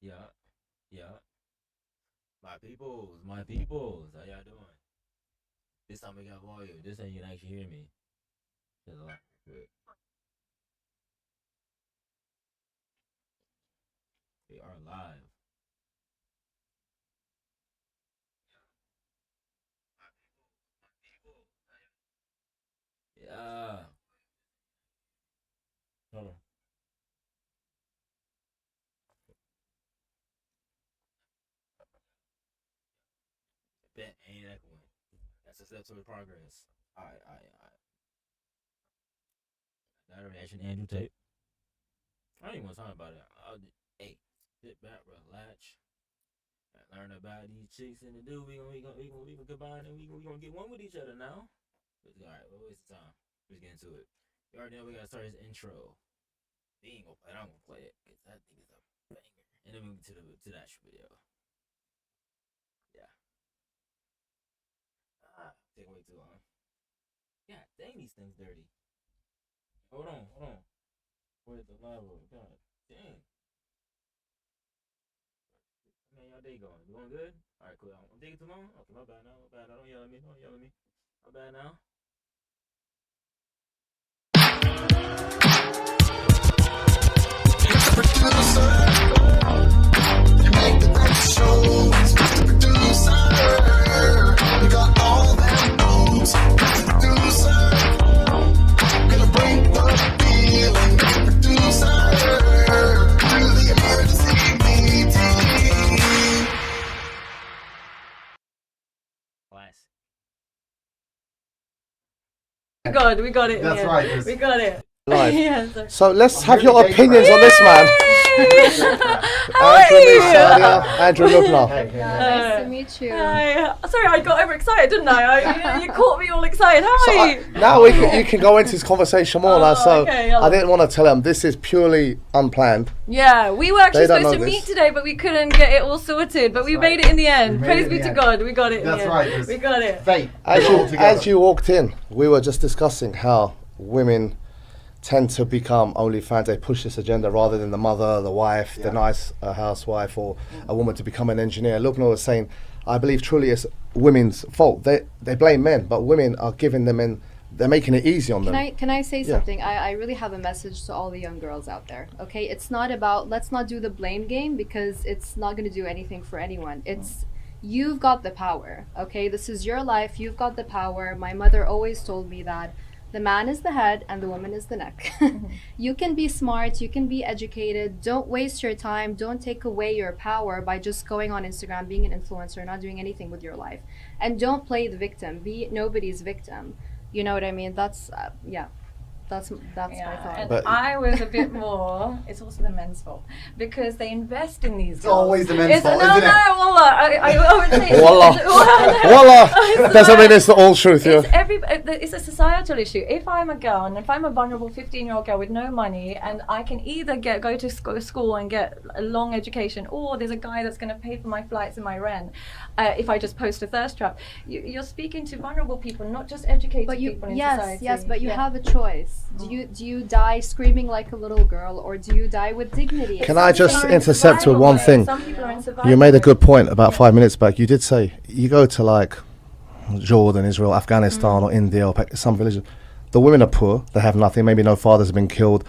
Yeah, yeah. My peoples, how y'all doing? This time we got volume. This time you can actually hear me. There's a lot. Good. We are live. Yeah. Hold on. Bet ain't echoing. That's a step toward progress. Alright. That reaction, Andrew Tate. I don't even want to talk about it. Hey, sit back, relax, and learn about these chicks in the dude. We gonna combine and we gonna get one with each other now. Alright, we'll waste the time. Let's get into it. You already know we gotta start his intro. He ain't gonna play it. I'm gonna play it because that thing is a banger. And then we get to the actual video. Yeah. Take way too long. God dang, these things dirty. Hold on. Where's the lava? God dang. Man, y'all day going? You going good? Alright, cool. I'm taking too long? Okay, my bad now. Don't yell at me. My bad now. Producer, you make the great shows. Mr. Producer, you got all them moves. Mr. Producer, gonna break the feeling. Mr. Producer, do the emergency meeting. Classic. God, we got it. That's yeah. right. We got it. Live. Yeah, So let's have really your taking opinions it. on this man. How are Andrew you? Sadia, Andrew Lubna. Nice to meet you. Hi. Sorry, I got overexcited, didn't I? You caught me all excited. How are you? Now you can go into this conversation more now. So okay, I didn't want to tell them this is purely unplanned. Yeah, we were actually They don't supposed to know meet this. today, but we couldn't get it all sorted. But we made it in the end. We made Praise it in be the to end. God, we got it. in That's the end. right, it's We got it. Fate. As you walked in, we were just discussing how women tend to become OnlyFans. They push this agenda rather than the mother, the wife, the nice housewife, or a woman to become an engineer. Lubna was saying, I believe truly it's women's fault. They blame men, but women are giving them in. They're making it easy on them. Can I say Yeah. something? I really have a message to all the young girls out there. Okay, it's not about, let's not do the blame game because it's not going to do anything for anyone. It's you've got the power. Okay, this is your life. You've got the power. My mother always told me that the man is the head and the woman is the neck. You can be smart, you can be educated. Don't waste your time. Don't take away your power by just going on Instagram, being an influencer, not doing anything with your life. And don't play the victim. Be nobody's victim. You know what I mean? That's that's my thought. And But- I was a bit more. It's also the men's fault because they invest in these. It's always the men's fault, no, isn't it? Wallah, I would say. Wallah. Wallah. Doesn't mean it's the all truth. It's Yeah. it's a societal issue. If I'm a girl and if I'm a vulnerable 15-year-old girl with no money and I can either go to school and get a long education, or there's a guy that's going to pay for my flights and my rent, if I just post a thirst trap, you're speaking to vulnerable people, not just educated But people in yes, society. yes, but you Yeah. have a choice. Do you die screaming like a little girl, or do you die with dignity? Can I just Some people are in intercept with survival one mode. thing? Some people are in survival You made a mode. good point about 5 minutes back. You did say you go to like Jordan, Israel, Afghanistan, or India, or some religion. The women are poor. They have nothing. Maybe no fathers have been killed.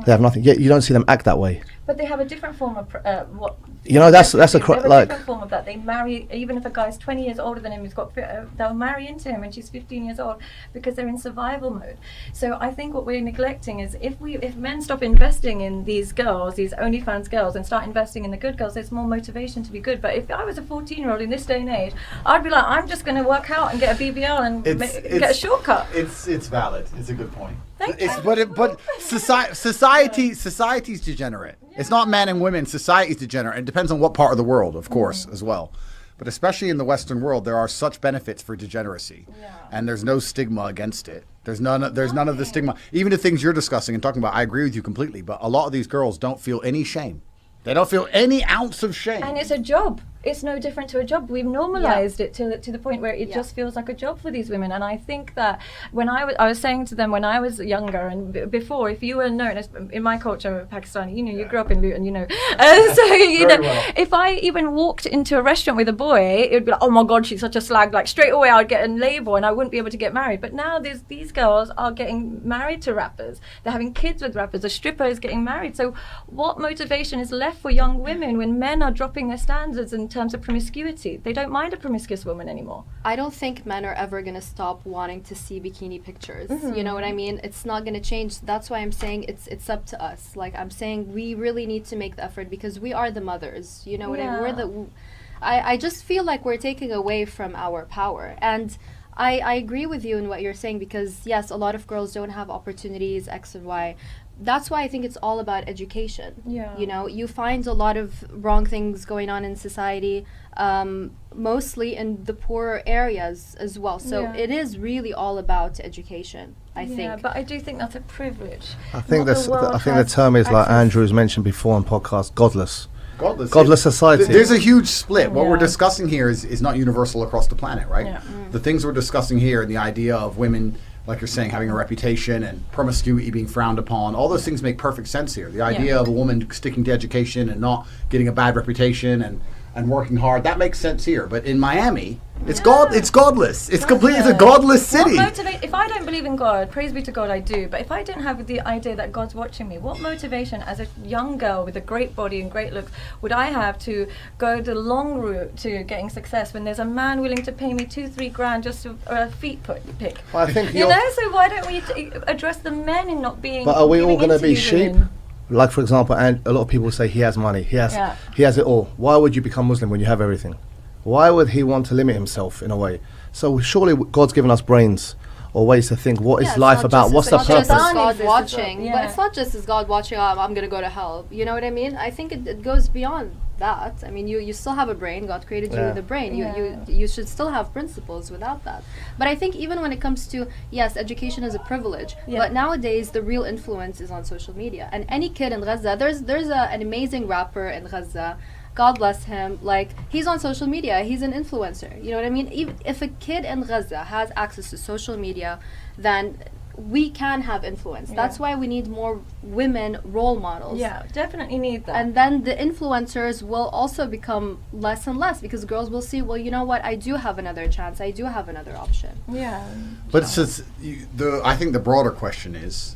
They have nothing. Yet you don't see them act that way. But they have a different form of what. You know, that's a They have a like. different form of that. They marry, even if a guy's 20 years older than him, they'll marry into him when she's 15 years old because they're in survival mode. So I think what we're neglecting is if men stop investing in these girls, these OnlyFans girls, and start investing in the good girls, there's more motivation to be good. But if I was a 14-year-old in this day and age, I'd be like, I'm just going to work out and get a BBL and get a shortcut. It's valid. It's a good point. But society's degenerate. It's not men and women. Society's degenerate. It depends on what part of the world, of course, as well. But especially in the Western world, there are such benefits for degeneracy, and there's no stigma against it. There's none of the stigma. Even the things you're discussing and talking about, I agree with you completely. But a lot of these girls don't feel any shame. They don't feel any ounce of shame. And it's a job. it's no different to a job. We've normalized it to the point where it just feels like a job for these women. And I think that when I was saying to them when I was younger and before, if you were known as, in my culture, Pakistani, you know, you grew up in Luton, you know, so you know, if I even walked into a restaurant with a boy, it would be like, oh my God, she's such a slag. Like straight away, I'd get a label and I wouldn't be able to get married. But now these girls are getting married to rappers. They're having kids with rappers. A stripper is getting married. So what motivation is left for young women when men are dropping their standards in terms of promiscuity? They don't mind a promiscuous woman anymore. I don't think men are ever going to stop wanting to see bikini pictures. You know what I mean? It's not going to change. That's why I'm saying it's up to us. Like I'm saying, we really need to make the effort because we are the mothers. You know what I mean? We're the. I just feel like we're taking away from our power. And I agree with you in what you're saying because yes, a lot of girls don't have opportunities, X and Y. That's why I think it's all about education. Yeah. You know, you find a lot of wrong things going on in society, mostly in the poorer areas as well. So it is really all about education, I think. Yeah, but I do think that's a privilege. I think Not the world I think the has term is like access. Andrew's mentioned before on podcast, godless. Godless. Godless society. There's a huge split. What we're Yeah. discussing here is not universal across the planet, right? Yeah. The things we're discussing here and the idea of women, like you're saying, having a reputation and promiscuity being frowned upon, all those things make perfect sense here. The idea of a woman sticking to education and not getting a bad reputation and working hard, that makes sense here. But in Miami, it's godless. It's completely, it's a godless city. If I don't believe in God, praise be to God, I do. But if I don't have the idea that God's watching me, what motivation as a young girl with a great body and great looks would I have to go the long route to getting success when there's a man willing to pay me 2-3 grand just for a feet pick? Well, I think You know, so why don't we address the men in not being? But are we all giving going to into be you sheep? women? Like for example, and a lot of people say he has money, he has it all. Why would you become Muslim when you have everything? Why would he want to limit himself in a way? So surely God's given us brains or ways to think. What is life about? What's the It's not purpose? just God watching, Yeah. but it's not just as God watching. Oh, I'm gonna go to hell. You know what I mean? I think it goes beyond that. I mean, you still have a brain. God created you with a brain. You should still have principles without that. But I think even when it comes to yes, education is a privilege. But nowadays the real influence is on social media. And any kid in Gaza, there's an amazing rapper in Gaza. God bless him. Like he's on social media. He's an influencer. You know what I mean? Even if a kid in Gaza has access to social media, then we can have influence. That's why we need more women role models. Yeah, definitely need that. And then the influencers will also become less and less because girls will see, well, you know what? I do have another chance. I do have another option. Yeah. But it's just, I think the broader question is,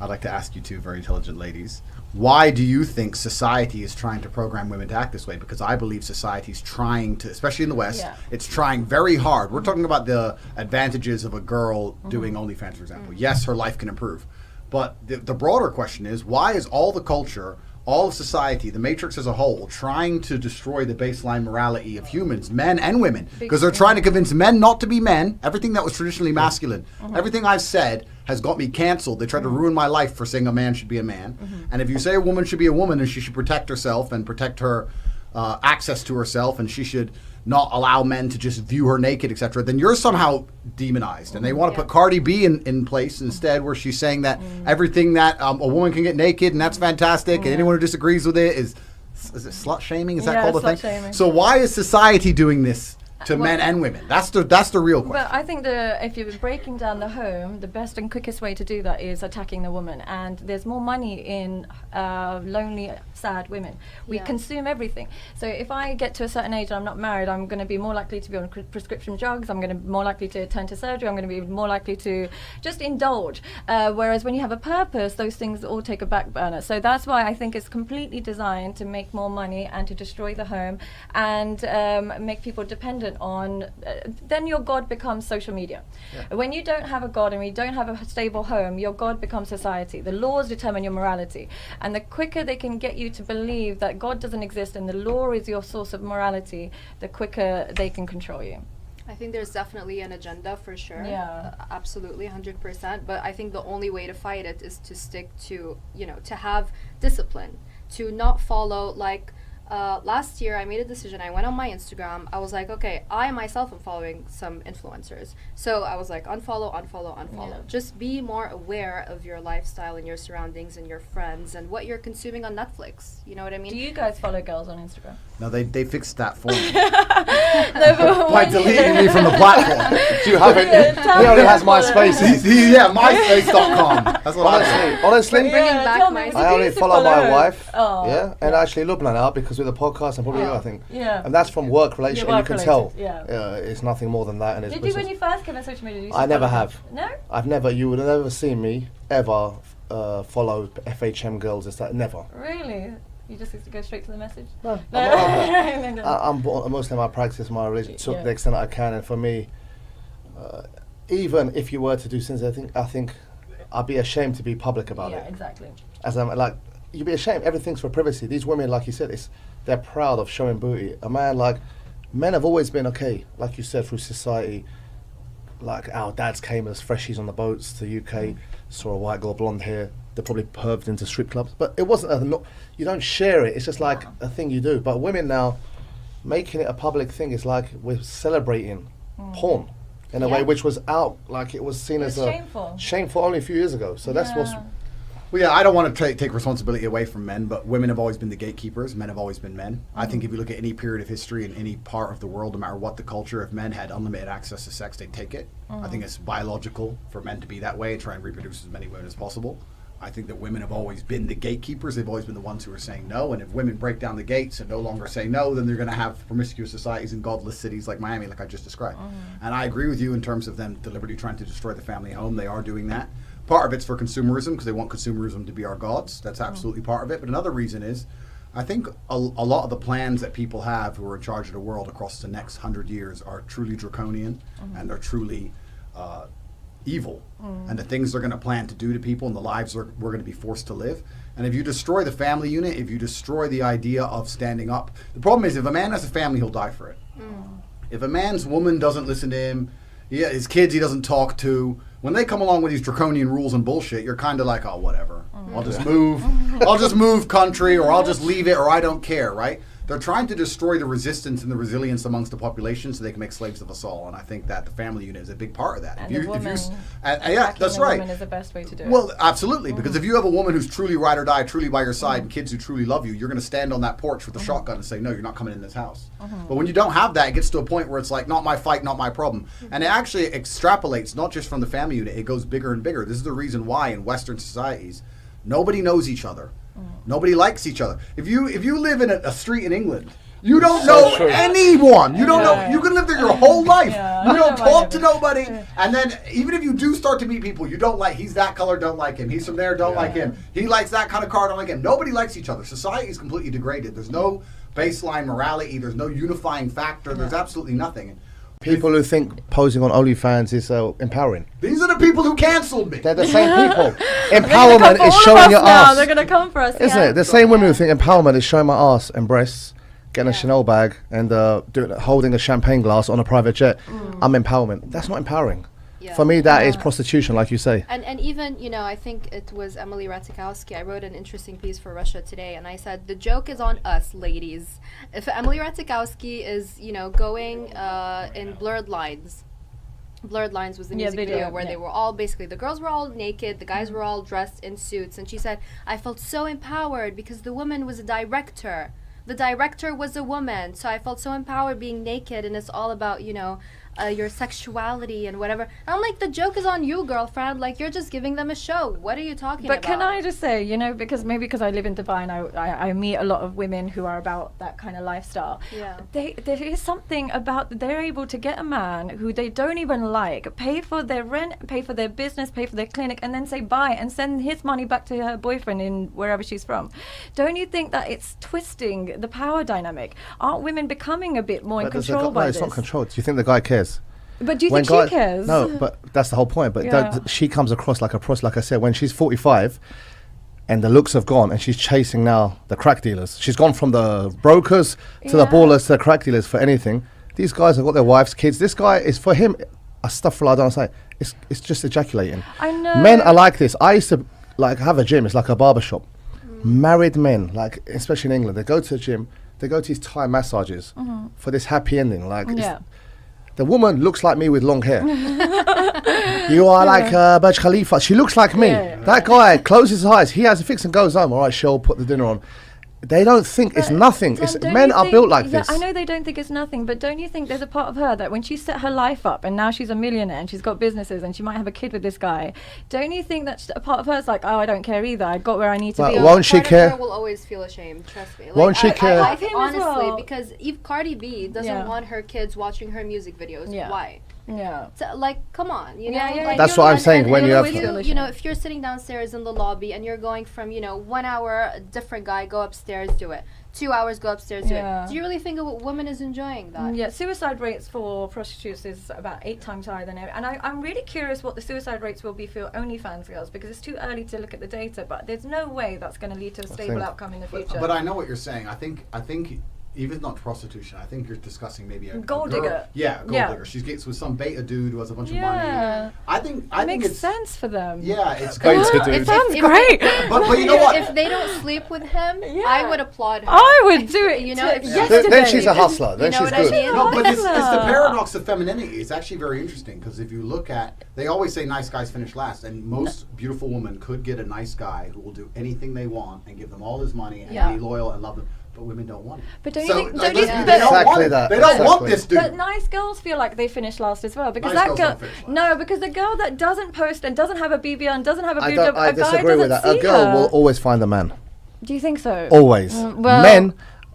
I'd like to ask you two very intelligent ladies, why do you think society is trying to program women to act this way? Because I believe society is trying to, especially in the West, it's trying very hard. We're talking about the advantages of a girl doing OnlyFans, for example. Yes, her life can improve. But the broader question is, why is all the culture, all of society, the matrix as a whole, trying to destroy the baseline morality of humans, men and women? Because they're trying to convince men not to be men, everything that was traditionally masculine. Everything I've said has got me canceled. They tried to ruin my life for saying a man should be a man. And if you say a woman should be a woman and she should protect herself and protect her access to herself and she should not allow men to just view her naked, etc., then you're somehow demonized. And they want to put Cardi B in place instead, where she's saying that everything that a woman can get naked and that's fantastic, and anyone who disagrees with it is it slut shaming? Is that called a thing? Shaming. So why is society doing this to men and women? That's the real question. But I think if you're breaking down the home, the best and quickest way to do that is attacking the woman. And there's more money in lonely, sad women. We consume everything. So if I get to a certain age and I'm not married, I'm going to be more likely to be on prescription drugs. I'm going to be more likely to turn to surgery. I'm going to be more likely to just indulge. Whereas when you have a purpose, those things all take a back burner. So that's why I think it's completely designed to make more money and to destroy the home and make people dependent on then your God becomes social media. When you don't have a God and you don't have a stable home, your God becomes society. The laws determine your morality, and the quicker they can get you to believe that God doesn't exist and the law is your source of morality, the quicker they can control you. I think there's definitely an agenda for sure. Absolutely, 100%. But I think the only way to fight it is to stick to, to have discipline, to not follow like last year I made a decision. I went on my Instagram. I was like, okay, I myself am following some influencers. So I was like, unfollow. Yeah. Just be more aware of your lifestyle and your surroundings and your friends and what you're consuming on Netflix. You know what I mean? Do you guys follow girls on Instagram? No, they fixed that for me. No, By deleting me from the platform. Do you have it? He only has MySpace. Yeah, myspace.com. That's what I do. Honestly, Bringing back tell my- me, I did you only used to follow my her? wife. Oh. Yeah, and actually Lubna now because with the podcast and probably you, I think. Yeah. And that's from work relationship. And you can tell. Yeah. It's nothing more than that. And it's Did you when business. you first came on social media? You I never have. No. I've never. You would have never seen me ever follow FHM girls. It's like never. Really? You just used to go straight to the message? No. No. I'm a Muslim. I practice my religion to Yeah. the extent that I can, and for me, even if you were to do sins, I think I'd be ashamed to be public about Yeah, it. exactly. As I'm like, you'd be ashamed. Everything's for privacy. These women, like you said, they're proud of showing booty. A man men have always been okay, like you said, through society. Like our dads came as freshies on the boats to the UK, saw a white girl, blonde hair. They probably perved into strip clubs, but it wasn't you don't share it. It's just like a thing you do. But women now, making it a public thing is like we're celebrating porn in a way which was out, like it was seen It's as shameful. shameful only a few years ago. So that's what's. Well, yeah, I don't want to take responsibility away from men, but women have always been the gatekeepers. Men have always been men. I think if you look at any period of history in any part of the world, no matter what the culture, if men had unlimited access to sex, they'd take it. I think it's biological for men to be that way and try and reproduce as many women as possible. I think that women have always been the gatekeepers. They've always been the ones who are saying no. And if women break down the gates and no longer say no, then they're going to have promiscuous societies in godless cities like Miami, like I just described. And I agree with you in terms of them deliberately trying to destroy the family home. They are doing that. Part of it's for consumerism because they want consumerism to be our gods. That's absolutely part of it. But another reason is I think a lot of the plans that people have who are in charge of the world across the next 100 years are truly draconian and they're truly evil. And the things they're going to plan to do to people and the lives we're going to be forced to live. And if you destroy the family unit, if you destroy the idea of standing up, the problem is if a man has a family, he'll die for it. If a man's woman doesn't listen to him, his kids he doesn't talk to, when they come along with these draconian rules and bullshit, you're kind of like, oh, whatever. I'll just move. I'll just move country or I'll just leave it or I don't care, right? They're trying to destroy the resistance and the resilience amongst the population so they can make slaves of us all. And I think that the family unit is a big part of that. And the woman, yeah, that's right. Woman is the best way to do it. Well, absolutely, because if you have a woman who's truly ride or die, truly by your side, and kids who truly love you, you're going to stand on that porch with a shotgun and say, no, you're not coming in this house. But when you don't have that, it gets to a point where it's like, not my fight, not my problem. And it actually extrapolates, not just from the family unit, it goes bigger and bigger. This is the reason why in Western societies, nobody knows each other. Nobody likes each other. If you live in a street in England, you don't know anyone. You don't know. You can live there your whole life. You don't talk to nobody. And then even if you do start to meet people, you don't like, he's that color, don't like him. He's from there, don't like him. He likes that kind of car, don't like him. Nobody likes each other. Society is completely degraded. There's no baseline morality. There's no unifying factor. There's absolutely nothing. People who think posing on OnlyFans is empowering. These are the people who canceled me. They're the same people. Empowerment is showing your ass. They're going to come for us. Isn't it? The same women who think empowerment is showing my ass and breasts, getting a Chanel bag and holding a champagne glass on a private jet. I'm empowerment. That's not empowering. Yeah. For me, that is prostitution, like you say. And even, I think it was Emily Ratajkowski. I wrote an interesting piece for Russia Today, and I said, the joke is on us, ladies. If Emily Ratajkowski is, going in Blurred Lines. Blurred Lines was the music video where they were all basically, the girls were all naked, the guys were all dressed in suits, and she said, I felt so empowered because the woman was a director. The director was a woman, so I felt so empowered being naked, and it's all about, your sexuality and whatever. And I'm like, the joke is on you, girlfriend. Like, you're just giving them a show. What are you talking about? But can I just say, because I live in Dubai and I meet a lot of women who are about that kind of lifestyle. Yeah. There is something about they're able to get a man who they don't even like, pay for their rent, pay for their business, pay for their clinic, and then say bye and send his money back to her boyfriend in wherever she's from. Don't you think that it's twisting the power dynamic? Aren't women becoming a bit more in control by this? No, it's not control. Do you think the guy cares? But do you think she cares? No, but that's the whole point. But she comes across like a prostitute. Like I said, when she's 45 and the looks have gone and she's chasing now the crack dealers. She's gone from the brokers to the ballers to the crack dealers for anything. These guys have got their wives, kids. This guy is, for him, astaghfirullah, I don't say, it's just ejaculating. I know. Men are like this. I used to have a gym. It's like a barber shop. Married men, especially in England, they go to the gym. they go to these Thai massages for this happy ending. Like, Yeah. the woman looks like me with long hair. You are like Burj Khalifa. She looks like me. That guy closes his eyes. He has a fix and goes home. All right, she'll put the dinner on. They don't think it's nothing. Tom, It's, don't men you are think- built like yeah, this. I know they don't think it's nothing, but don't you think there's a part of her that when she set her life up and now she's a millionaire and she's got businesses and she might have a kid with this guy, don't you think that a part of her is like, oh, I don't care either. I got where I need to But be. won't she Part of care? her will always feel ashamed. Trust me. Like, Won't she care? I Like him as honestly, well. because if Cardi B doesn't Yeah. want her kids watching her music videos, Yeah. why? Yeah. So, like, come on, you know. Yeah, yeah, like, That's you what know, I'm saying, when you have if to- you know, if you're sitting downstairs in the lobby and you're going from 1 hour, a different guy, go upstairs, do it. 2 hours, go upstairs, do Yeah. it. Do you really think a woman is enjoying that? Yeah, suicide rates for prostitutes is about 8 times higher than ever. And I'm really curious what the suicide rates will be for OnlyFans girls, because it's too early to look at the data, but there's no way that's going to lead to a stable think- outcome in the future. But I know what you're saying. I think even not prostitution. I think you're discussing maybe a Gold girl- digger. Yeah, gold Yeah. digger. She gets with some beta dude who has a bunch of Yeah. money. I think it makes it's sense for them. Yeah, it's Beta good. dude. It sounds If- great. But you know what? If they don't sleep with him, Yeah. I would applaud her. I would do it You know, to- if she- yesterday. Then she's a hustler. Then know she's what I good. mean? No, but it's the Hustler. paradox of femininity. It's actually very interesting because if you look at, they always say nice guys finish last, and most beautiful women could get a nice guy who will do anything they want and give them all his money and Yeah. be loyal and love them. But women don't want it. But don't you So, think- like, don't you let's think be- that- they don't want Exactly it. that, They don't want exactly. this dude. But nice girls feel like they finish last as well, because Nice that girls girl. don't finish last. No, because the girl that doesn't post and doesn't have a BBL and doesn't have a I, boob don't, job, I a guy disagree with doesn't that. A see girl her. will always find a man. Do you think so? Always. well- Men,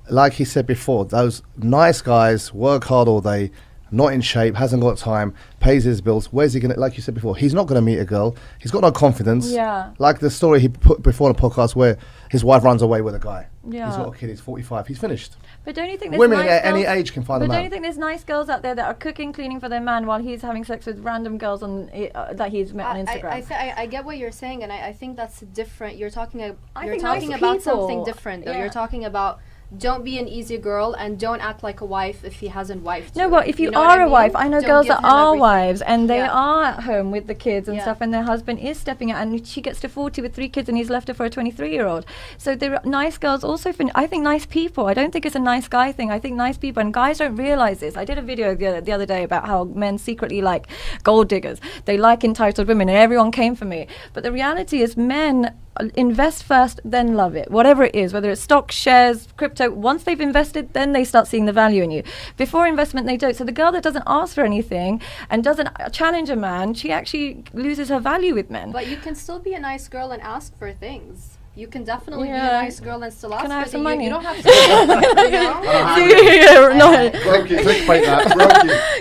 like he said before, those nice guys work hard all day, not in shape, hasn't got time, pays his bills. Where's he gonna? Like you said before, he's not gonna meet a girl. He's got no confidence. Yeah. Like the story he put before the podcast where his wife runs away with a guy. Yeah. He's got a kid. He's 45. He's finished. But don't you think there's Women nice at any girls- age can find a But don't man. you think there's nice girls out there that are cooking, cleaning for their man while he's having sex with random girls on that he's met on Instagram? I get what you're saying, and I think that's different. You're talking I you're think talking nice about people- something different, though. yeah. You're talking about don't be an easy girl and don't act like a wife if he hasn't wifed No, you. but if you know what are I a wife, mean? I know Don't girls give that him are everything. wives and they Yeah. are at home with the kids and Yeah. stuff, and their husband is stepping out, and she gets to 40 with 3 kids, and he's left her for a 23-year-old. So there are nice girls also. I think nice people. I don't think it's a nice guy thing. I think nice people, and guys don't realize this. I did a video the other day about how men secretly like gold diggers. They like entitled women, and everyone came for me. But the reality is, men invest first, then love it. Whatever it is, whether it's stock, shares, crypto. Once they've invested, then they start seeing the value in you. Before investment, they don't. So the girl that doesn't ask for anything and doesn't challenge a man, she actually loses her value with men. But you can still be a nice girl and ask for things. You can definitely be a Yeah. nice girl and still ask Can I for have some things. money? You don't have to. You know? No. Broke you. Clickbait that.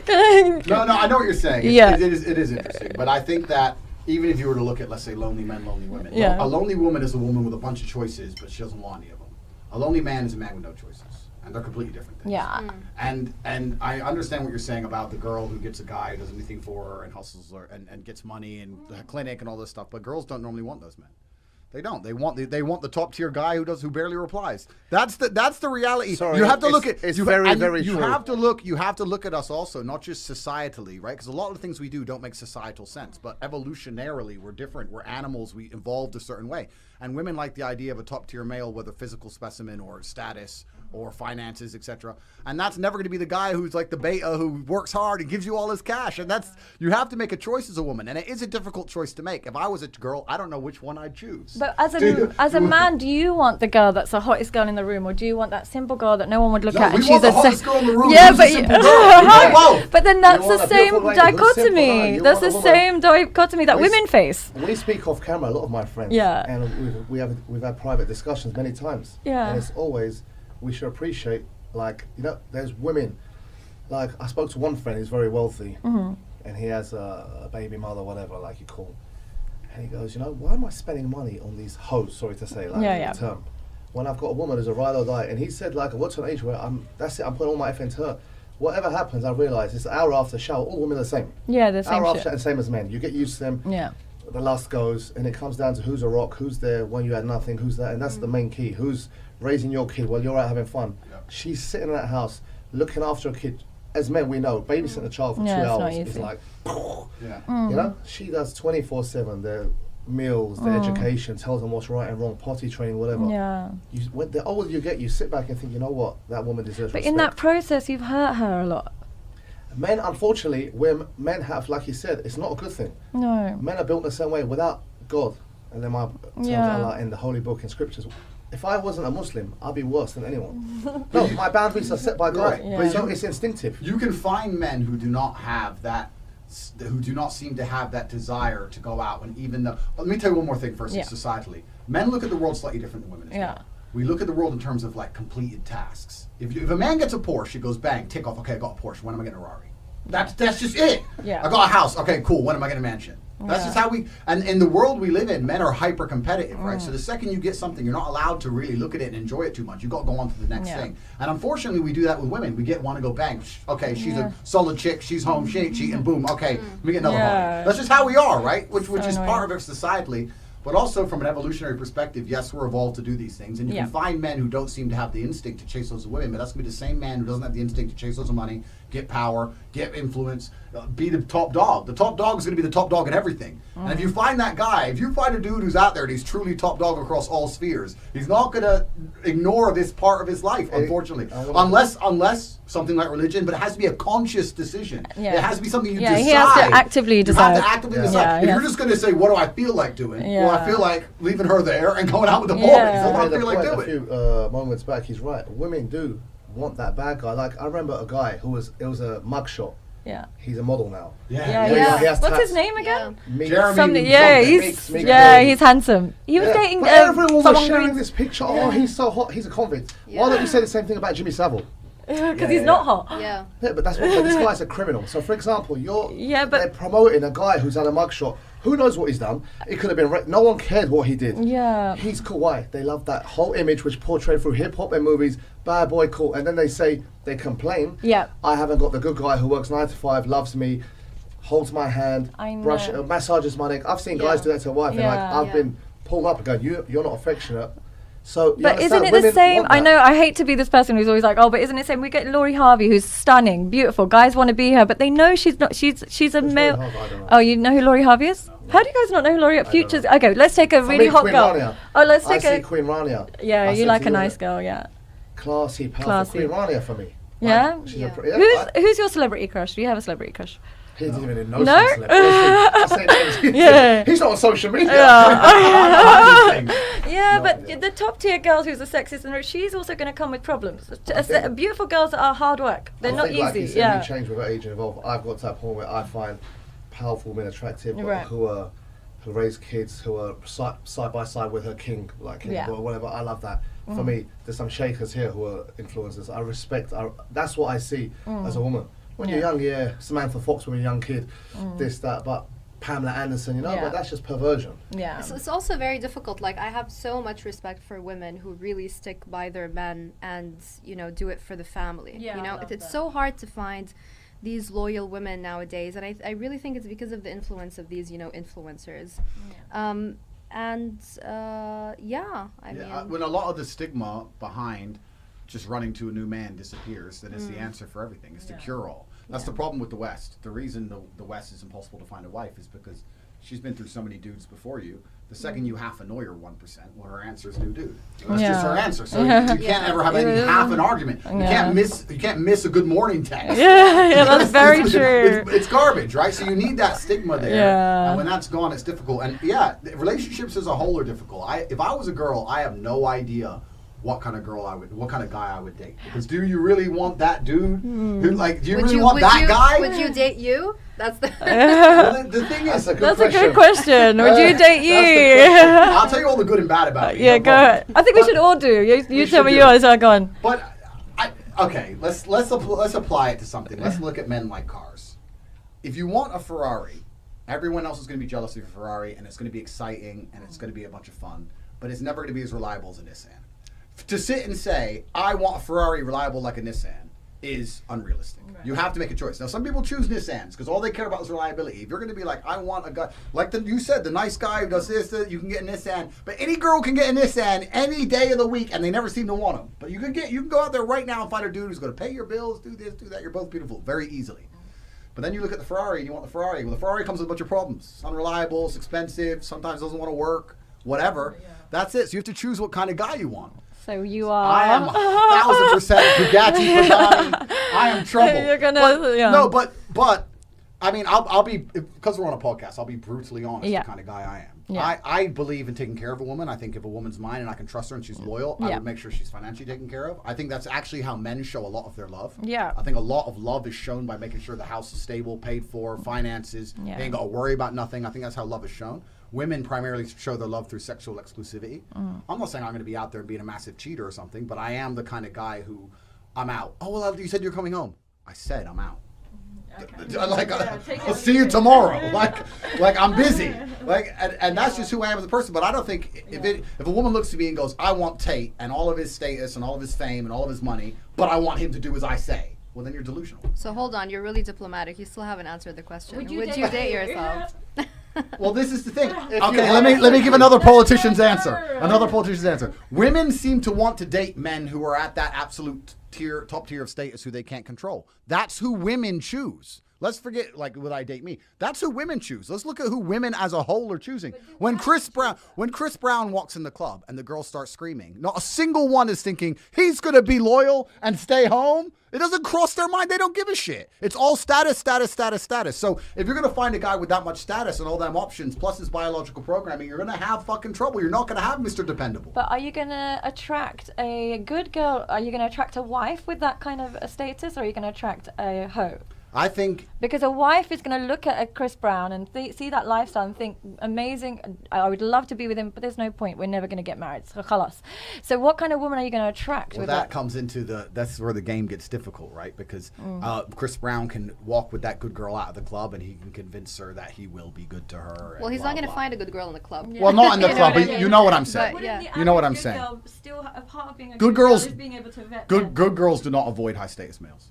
Broke you. No, I know what you're saying. Yeah. It is interesting. But I think that even if you were to look at, let's say, lonely men, lonely women, Yeah. a lonely woman is a woman with a bunch of choices, but she doesn't want any of them. A lonely man is a man with no choices. And they're completely different things. Yeah. And I understand what you're saying about the girl who gets a guy who does anything for her and hustles her and gets money and the clinic and all this stuff. But girls don't normally want those men. They don't. They want the top tier guy who barely replies. That's the reality. Sorry, you have to look at it's you, very, and very you true. have to look at us also, not just societally, right? Because a lot of the things we do don't make societal sense, but evolutionarily we're different. We're animals. We evolved a certain way, and women like the idea of a top tier male, whether physical specimen or status or finances, etc. And that's never going to be the guy who's like the beta who works hard and gives you all his cash. And that's you have to make a choice as a woman, and it is a difficult choice to make. If I was a girl, I don't know which one I'd choose. But as a man, do you want the girl that's the hottest girl in the room, or do you want that simple girl that no one would look No, at we and want she's the hottest girl in the room. Yeah, Who's but a simple girl? We want both. but then that's You want the a beautiful same lady who's simple, no, dichotomy. you That's the want a same dichotomy that We s- women face. We speak off camera, a lot of my friends. Yeah. And we've had private discussions many times. Yeah. And it's always, we should appreciate, like, there's women, like, I spoke to one friend who's very wealthy, and he has a baby mother, whatever, like you call. And he goes, why am I spending money on these hoes, sorry to say, like, Yeah. the term, when I've got a woman who's a ride or die. And he said, like, what's an age where that's it, I'm putting all my effort into her. Whatever happens, I realise it's an hour after shower, all women are the same. Yeah, the same Hour after shit. shower, same as men. You get used to them. Yeah. The lust goes, and it comes down to who's a rock, who's there when you had nothing, who's there, and that's the main key. Who's raising your kid while you're out having fun? Yeah. She's sitting in that house looking after a kid. As men, we know babysitting a child for Yeah, 2 it's not hours is easy. like, Yeah. she does 24/7. meals, their education, tells them what's right and wrong, potty training, whatever. Yeah. The older you get, you sit back and think, you know what, that woman deserves But respect. in that process, you've hurt her a lot. Men, unfortunately, where men have, like you said, it's not a good thing. No. Men are built in a certain way without God, and then my tells Yeah. Allah in the holy book and scriptures. If I wasn't a Muslim, I'd be worse than anyone. No, my boundaries are set by God. Right. Yeah. So it's instinctive. You can find men who do not have that, who do not seem to have that desire to go out. And even though, let me tell you one more thing first. Yeah. Societally, men look at the world slightly different than women. As Yeah. well. We look at the world in terms of like completed tasks. If a man gets a Porsche, it goes bang, tick off. Okay, I got a Porsche. When am I getting a Rari? That's just it. Yeah. I got a house. Okay, cool. When am I getting a mansion? That's Yeah. just how we. And in the world we live in, men are hyper competitive, right? So the second you get something, you're not allowed to really look at it and enjoy it too much. You got to go on to the next Yeah. thing. And unfortunately, we do that with women. We want to go bang. Okay, she's a solid chick. She's home. She ain't cheating. Boom. Okay, let me get another Yeah. hobby. That's just how we are, right? Which So is annoying. part of it societally. But also from an evolutionary perspective, yes, we're evolved to do these things. And you Yeah. can find men who don't seem to have the instinct to chase loads of women, but that's going to be the same man who doesn't have the instinct to chase loads of money, get power, get influence, be the top dog. The top dog is going to be the top dog in everything. And if you find that guy, if you find a dude who's out there and he's truly top dog across all spheres, he's not going to ignore this part of his life, unfortunately. Unless something like religion, but it has to be a conscious decision. Yeah. It has to be something you Yeah, decide. he has to actively You decide. have to actively Yeah. decide. Yeah, If he you're has- just going to say, what do I feel like doing? Well, I Yeah. feel like leaving her there and going out with the boys. Yeah. That's what I Made a feel like point doing. a few moments back. He's right. Women do want that bad guy. Like I remember a guy who was. It was a mugshot. Yeah. He's a model now. Yeah, Yeah, yeah. he has What's tats. his name again? Meek. Jeremy Something. something. Yeah, Meek, yeah, Meek. he's handsome. He was Yeah. dating But everyone was someone sharing who this picture. Oh, he's so hot. He's a convict. Why Yeah. don't you say the same thing about Jimmy Savile? because he's not hot. Yeah. Yeah, but that's what this guy's a criminal. So, for example, Yeah, but- they're promoting a guy who's had a mugshot. Who knows what he's done? It could have been. No one cared what he did. Yeah. He's cool. Why? They love that whole image which portrayed through hip hop and movies. Bad boy, cool. And then they complain. Yeah. I haven't got the good guy who works 9 to 5, loves me, holds my hand, I brush, know. massages my neck. I've seen guys do that to a wife, and like Yeah. I've been pulled up and going, you're not affectionate. So, you But isn't understand? it the Women same? want I that. know. I hate to be this person who's always like, oh, but isn't it the same? We get Laurie Harvey, who's stunning, beautiful. Guys want to be her, but they know she's not. She's a Who's male. Laurie Harvey? I don't know. Oh, you know who Laurie Harvey is? How do you guys not know who Laurie? Futures. Okay, let's take a For really me, hot Queen girl. Rania. Oh, let's I take see a. Queen Rania. Yeah, I you said like to a you, nice girl. Yeah. Classy, powerful. Classy. Queen Rania for me. Yeah? She's Yeah. Who's your celebrity crush? Do you have a celebrity crush? He doesn't even know. No? some celebrities. I say names. Yeah. He's not on social media. Yeah, No, but yeah. the top tier girls who's a sexist and she's also going to come with problems. Beautiful girls that are hard work. They're I not think, like you easy. said, Yeah. we change with age and evolve. I've got to that point where I find powerful women attractive, but Right. who raise kids, who are side by side with her king, like king Yeah. or whatever. I love that. For me, there's some shakers here who are influencers. I respect. That's what I see as a woman. When you're young, yeah, Samantha Fox when you're a young kid, this, that, but Pamela Anderson, you know, Yeah. but that's just perversion. Yeah. It's also very difficult. Like, I have so much respect for women who really stick by their men and, do it for the family. Yeah, I love It's that. so hard to find these loyal women nowadays. And I really think it's because of the influence of these, influencers. I mean, When a lot of the stigma behind just running to a new man disappears, then it's the answer for everything. It's the cure-all. That's the problem with the West. The reason the West is impossible to find a wife is because she's been through so many dudes before you. The second you half annoy her 1%, well, her answer is new dude. That's just her answer. So you can't ever have any half an argument. You can't miss a good morning text. Yeah, that's very true. It's garbage, right? So you need that stigma there. Yeah. And when that's gone, it's difficult. And relationships as a whole are difficult. If I was a girl, I have no idea what kind of guy I would date. Because do you really want that dude? Who, like, do you really want that guy? Would you date you? That's the. Well, the thing is, That's a good question. Would you date you? I'll tell you all the good and bad about it. Yeah, no go problem. ahead. I think we should all do. You We tell should me do. yours. I'll go on. But let's apply it to something. Let's look at men like cars. If you want a Ferrari, everyone else is going to be jealous of your Ferrari, and it's going to be exciting, and it's going to be a bunch of fun. But it's never going to be as reliable as a Nissan. To sit and say I want a Ferrari reliable like a Nissan is unrealistic. Right. You have to make a choice. Now, some people choose Nissans because all they care about is reliability. If you're going to be like, I want a guy, like you said, the nice guy who does this, you can get a Nissan. But any girl can get a Nissan any day of the week, and they never seem to want them. But you can go out there right now and find a dude who's going to pay your bills, do this, do that. You're both beautiful very easily. But then you look at the Ferrari and you want the Ferrari. Well, the Ferrari comes with a bunch of problems. It's unreliable, it's expensive, sometimes doesn't want to work, whatever. That's it. So you have to choose what kind of guy you want. So you are. I am 1,000% Bugatti, Ferrari. I am trouble. You're gonna, No, but I mean, I'll be, because we're on a podcast, I'll be brutally honest the kind of guy I am. Yeah. I believe in taking care of a woman. I think if a woman's mine and I can trust her and she's loyal, I would make sure she's financially taken care of. I think that's actually how men show a lot of their love. Yeah. I think a lot of love is shown by making sure the house is stable, paid for, finances. They ain't got to worry about nothing. I think that's how love is shown. Women primarily show their love through sexual exclusivity. I'm not saying I'm going to be out there being a massive cheater or something, but I am the kind of guy who, I'm out. Oh, well, you said you're coming home. I said I'm out. Okay. I'll see you tomorrow. Like I'm busy. And that's just who I am as a person. But I don't think if a woman looks to me and goes, I want Tate and all of his status and all of his fame and all of his money, but I want him to do as I say, well, then you're delusional. So hold on, you're really diplomatic. You still haven't answered the question. Would you date yourself? Well, this is the thing. Okay, let me give another politician's answer. Women seem to want to date men who are at that absolute top tier of status who they can't control. That's who women choose. Let's forget, like, would I date me? That's who women choose. Let's look at who women as a whole are choosing. When Chris Brown walks in the club and the girls start screaming, not a single one is thinking he's going to be loyal and stay home. It doesn't cross their mind. They don't give a shit. It's all status. So if you're going to find a guy with that much status and all them options, plus his biological programming, you're going to have fucking trouble. You're not going to have Mr. Dependable. But are you going to attract a good girl? Are you going to attract a wife with that kind of a status, or are you going to attract a hoe? I think... Because a wife is going to look at a Chris Brown and see that lifestyle and think, amazing, I would love to be with him, but there's no point. We're never going to get married. So, khalas. So what kind of woman are you going to attract well, with that? Comes into that's where the game gets difficult, right? Because Chris Brown can walk with that good girl out of the club and he can convince her that he will be good to her. Well, he's not going to find a good girl in the club. Yeah. Well, not in the club, but you know what I'm saying. But, you know what I'm saying. Still a part of being a good girls, girl is being able to vet good girls do not avoid high status males.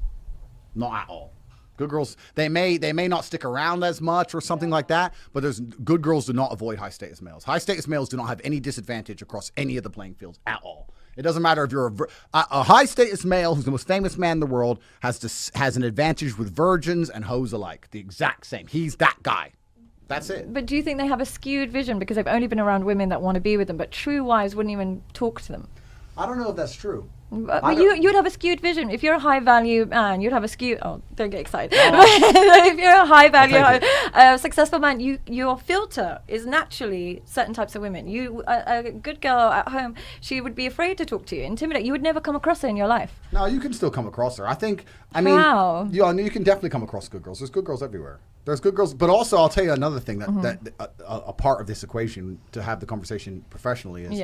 Not at all. Good girls, they may not stick around as much or something like that, but good girls do not avoid high status males. High status males do not have any disadvantage across any of the playing fields at all. It doesn't matter if you're a high status male who's the most famous man in the world has an advantage with virgins and hoes alike. The exact same. He's that guy. That's it. But do you think they have a skewed vision because they've only been around women that want to be with them, but true wives wouldn't even talk to them? I don't know if that's true. But you'd have a skewed vision. If you're a high value man, you'd have a skewed... Oh, don't get excited. If you're a high value, successful man, your filter is naturally certain types of women. A good girl at home, she would be afraid to talk to you, intimidate. You would never come across her in your life. No, you can still come across her. How? You can definitely come across good girls. There's good girls everywhere. There's good girls, but also I'll tell you another thing that a part of this equation to have the conversation professionally is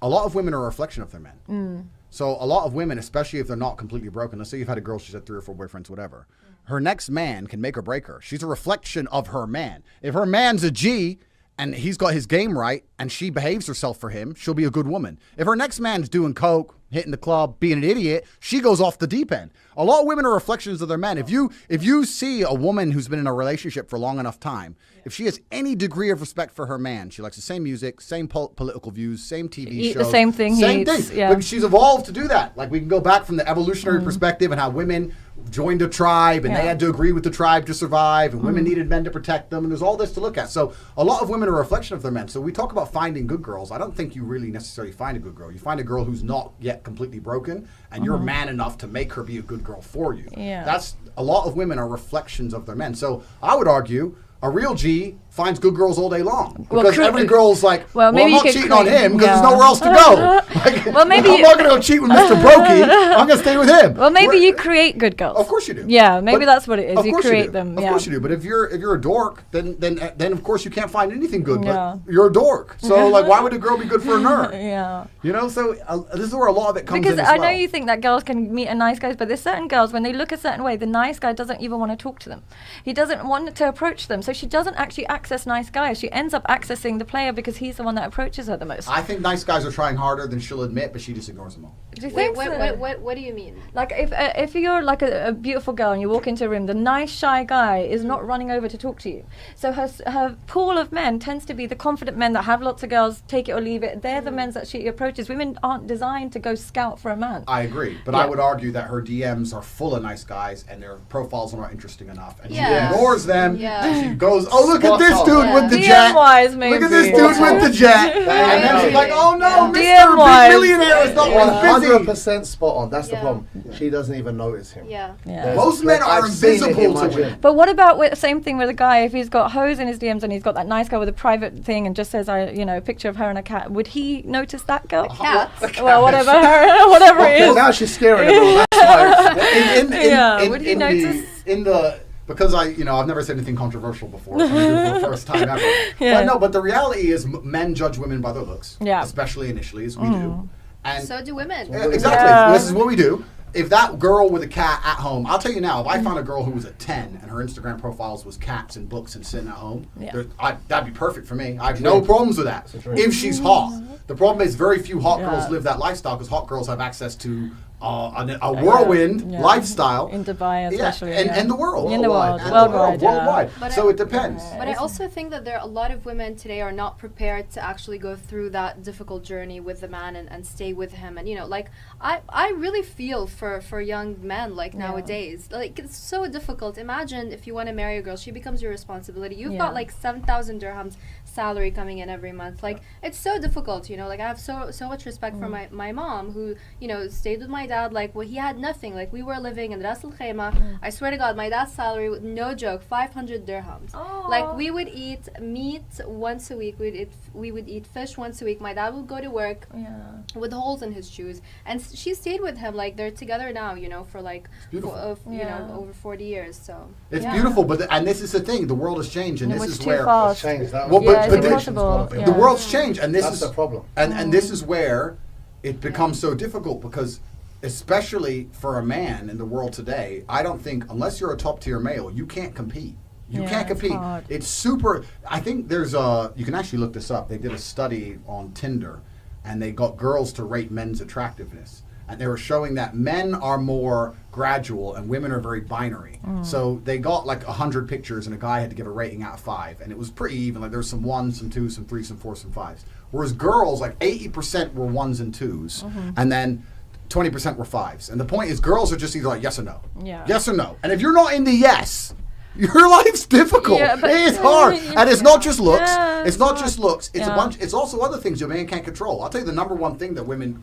a lot of women are a reflection of their men. So a lot of women, especially if they're not completely broken, let's say you've had a girl, she's had 3 or 4 boyfriends, whatever. Her next man can make or break her. She's a reflection of her man. If her man's a G and he's got his game right and she behaves herself for him, she'll be a good woman. If her next man's doing coke, hitting the club, being an idiot, she goes off the deep end. A lot of women are reflections of their men. If you see a woman who's been in a relationship for a long enough time, if she has any degree of respect for her man, she likes the same music, same political views, same TV shows. The same thing Same thing. Yeah. But she's evolved to do that. Like we can go back from the evolutionary perspective and how women joined a tribe and they had to agree with the tribe to survive and women needed men to protect them and there's all this to look at. So a lot of women are a reflection of their men. So we talk about finding good girls. I don't think you really necessarily find a good girl. You find a girl who's not yet completely broken and you're man enough to make her be a good girl for you. Yeah. That's a lot of women are reflections of their men. So I would argue a real G finds good girls all day long because every girl's like, well I'm not cheating on him because there's nowhere else to go. Like, well, maybe I'm not going to go cheat with Mr. Brokey. I'm going to stay with him. Well, maybe you create good girls. Of course you do. Yeah, maybe that's what it is. You create them. Of course you do. But if you're a dork, then of course you can't find anything good. But you're a dork. So like, why would a girl be good for a nerd? Yeah. You know. So this is where a lot of it comes because in. I know you think that girls can meet a nice guy, but there's certain girls when they look a certain way, the nice guy doesn't even want to talk to them. He doesn't want to approach them. So So she doesn't actually access nice guys. She ends up accessing the player because he's the one that approaches her the most. I think nice guys are trying harder than she'll admit, but she just ignores them all. Do you Wait, think so? what do you mean? Like if you're like a beautiful girl and you walk into a room, the nice shy guy is not running over to talk to you. So her pool of men tends to be the confident men that have lots of girls, take it or leave it. They're the men that she approaches. Women aren't designed to go scout for a man. I agree, but I would argue that her DMs are full of nice guys and their profiles are not interesting enough, and she ignores them. Yeah. And she goes, "Oh, look at this Spot dude on. with the DM jet. wise, maybe. Look at this dude with the jet." And then she's like, "Oh no, Mr. DM wise. Big Millionaire is not busy." 100% spot on. That's the Yeah. problem. She doesn't even notice him. Yeah. Yeah. Most men are I've seen it in invisible my to gym. women. But what about same thing with a guy? If he's got hoes in his DMs and he's got that nice girl with a private thing and just says, a picture of her and a cat, would he notice that girl? Cat. Well, whatever it is. Now she's scaring everyone. That's why. Would he notice? Because I've never said anything controversial before. So I'm gonna do it for the first time ever. But the reality is men judge women by their looks. Yeah. Especially initially, as we do. And So do women. exactly. Yeah. This is what we do. If that girl with a cat at home, I'll tell you now, if I found a girl who was a 10 and her Instagram profiles was cats and books and sitting at home, that'd be perfect for me. I have no problems with that. If she's hot. The problem is very few hot girls live that lifestyle because hot girls have access to a whirlwind lifestyle. In Dubai especially. And the world. In the world. And Worldwide. worldwide. But So it depends. But I also think that there are a lot of women today are not prepared to actually go through that difficult journey with the man and stay with him. And I really feel for young men nowadays. Like it's so difficult. Imagine if you want to marry a girl, she becomes your responsibility. You've got like 7,000 dirhams salary coming in every month. Like it's so difficult. I have so much respect for my mom who stayed with my dad. Like he had nothing. Like we were living in Ras Al Khaimah. I swear to God, my dad's salary, no joke, 500 dirhams. Like we would eat meat once a week. We would eat fish once a week. My dad would go to work with holes in his shoes, and she stayed with him. Like they're together now, for like over 40 years. So it's beautiful, and this is the thing. The world has changed, and this is too where fast. Changed that. Well, Yeah, but it's impossible. the world's changed, and this That's is the problem. And this is where it becomes so difficult because, especially for a man in the world today, I don't think unless you're a top tier male, you can't compete. You can't it's compete. hard. It's super. I think there's you can actually look this up. They did a study on Tinder, and they got girls to rate men's attractiveness. And they were showing that men are more gradual and women are very binary. So they got like 100 pictures and a guy had to give a rating out of 5. And it was pretty even. Like there was some 1s, some 2s, some 3s, some 4s, some 5s. Whereas girls, like 80% were 1s and 2s. And then 20% were 5s. And the point is girls are just either like yes or no. Yeah. Yes or no. And if you're not in the yes, your life's difficult. Yeah, but- It's hard. And it's not just looks. Yeah, it's it's not hard. just looks. It's a Yeah. bunch. It's also other things your man can't control. I'll tell you the number one thing that women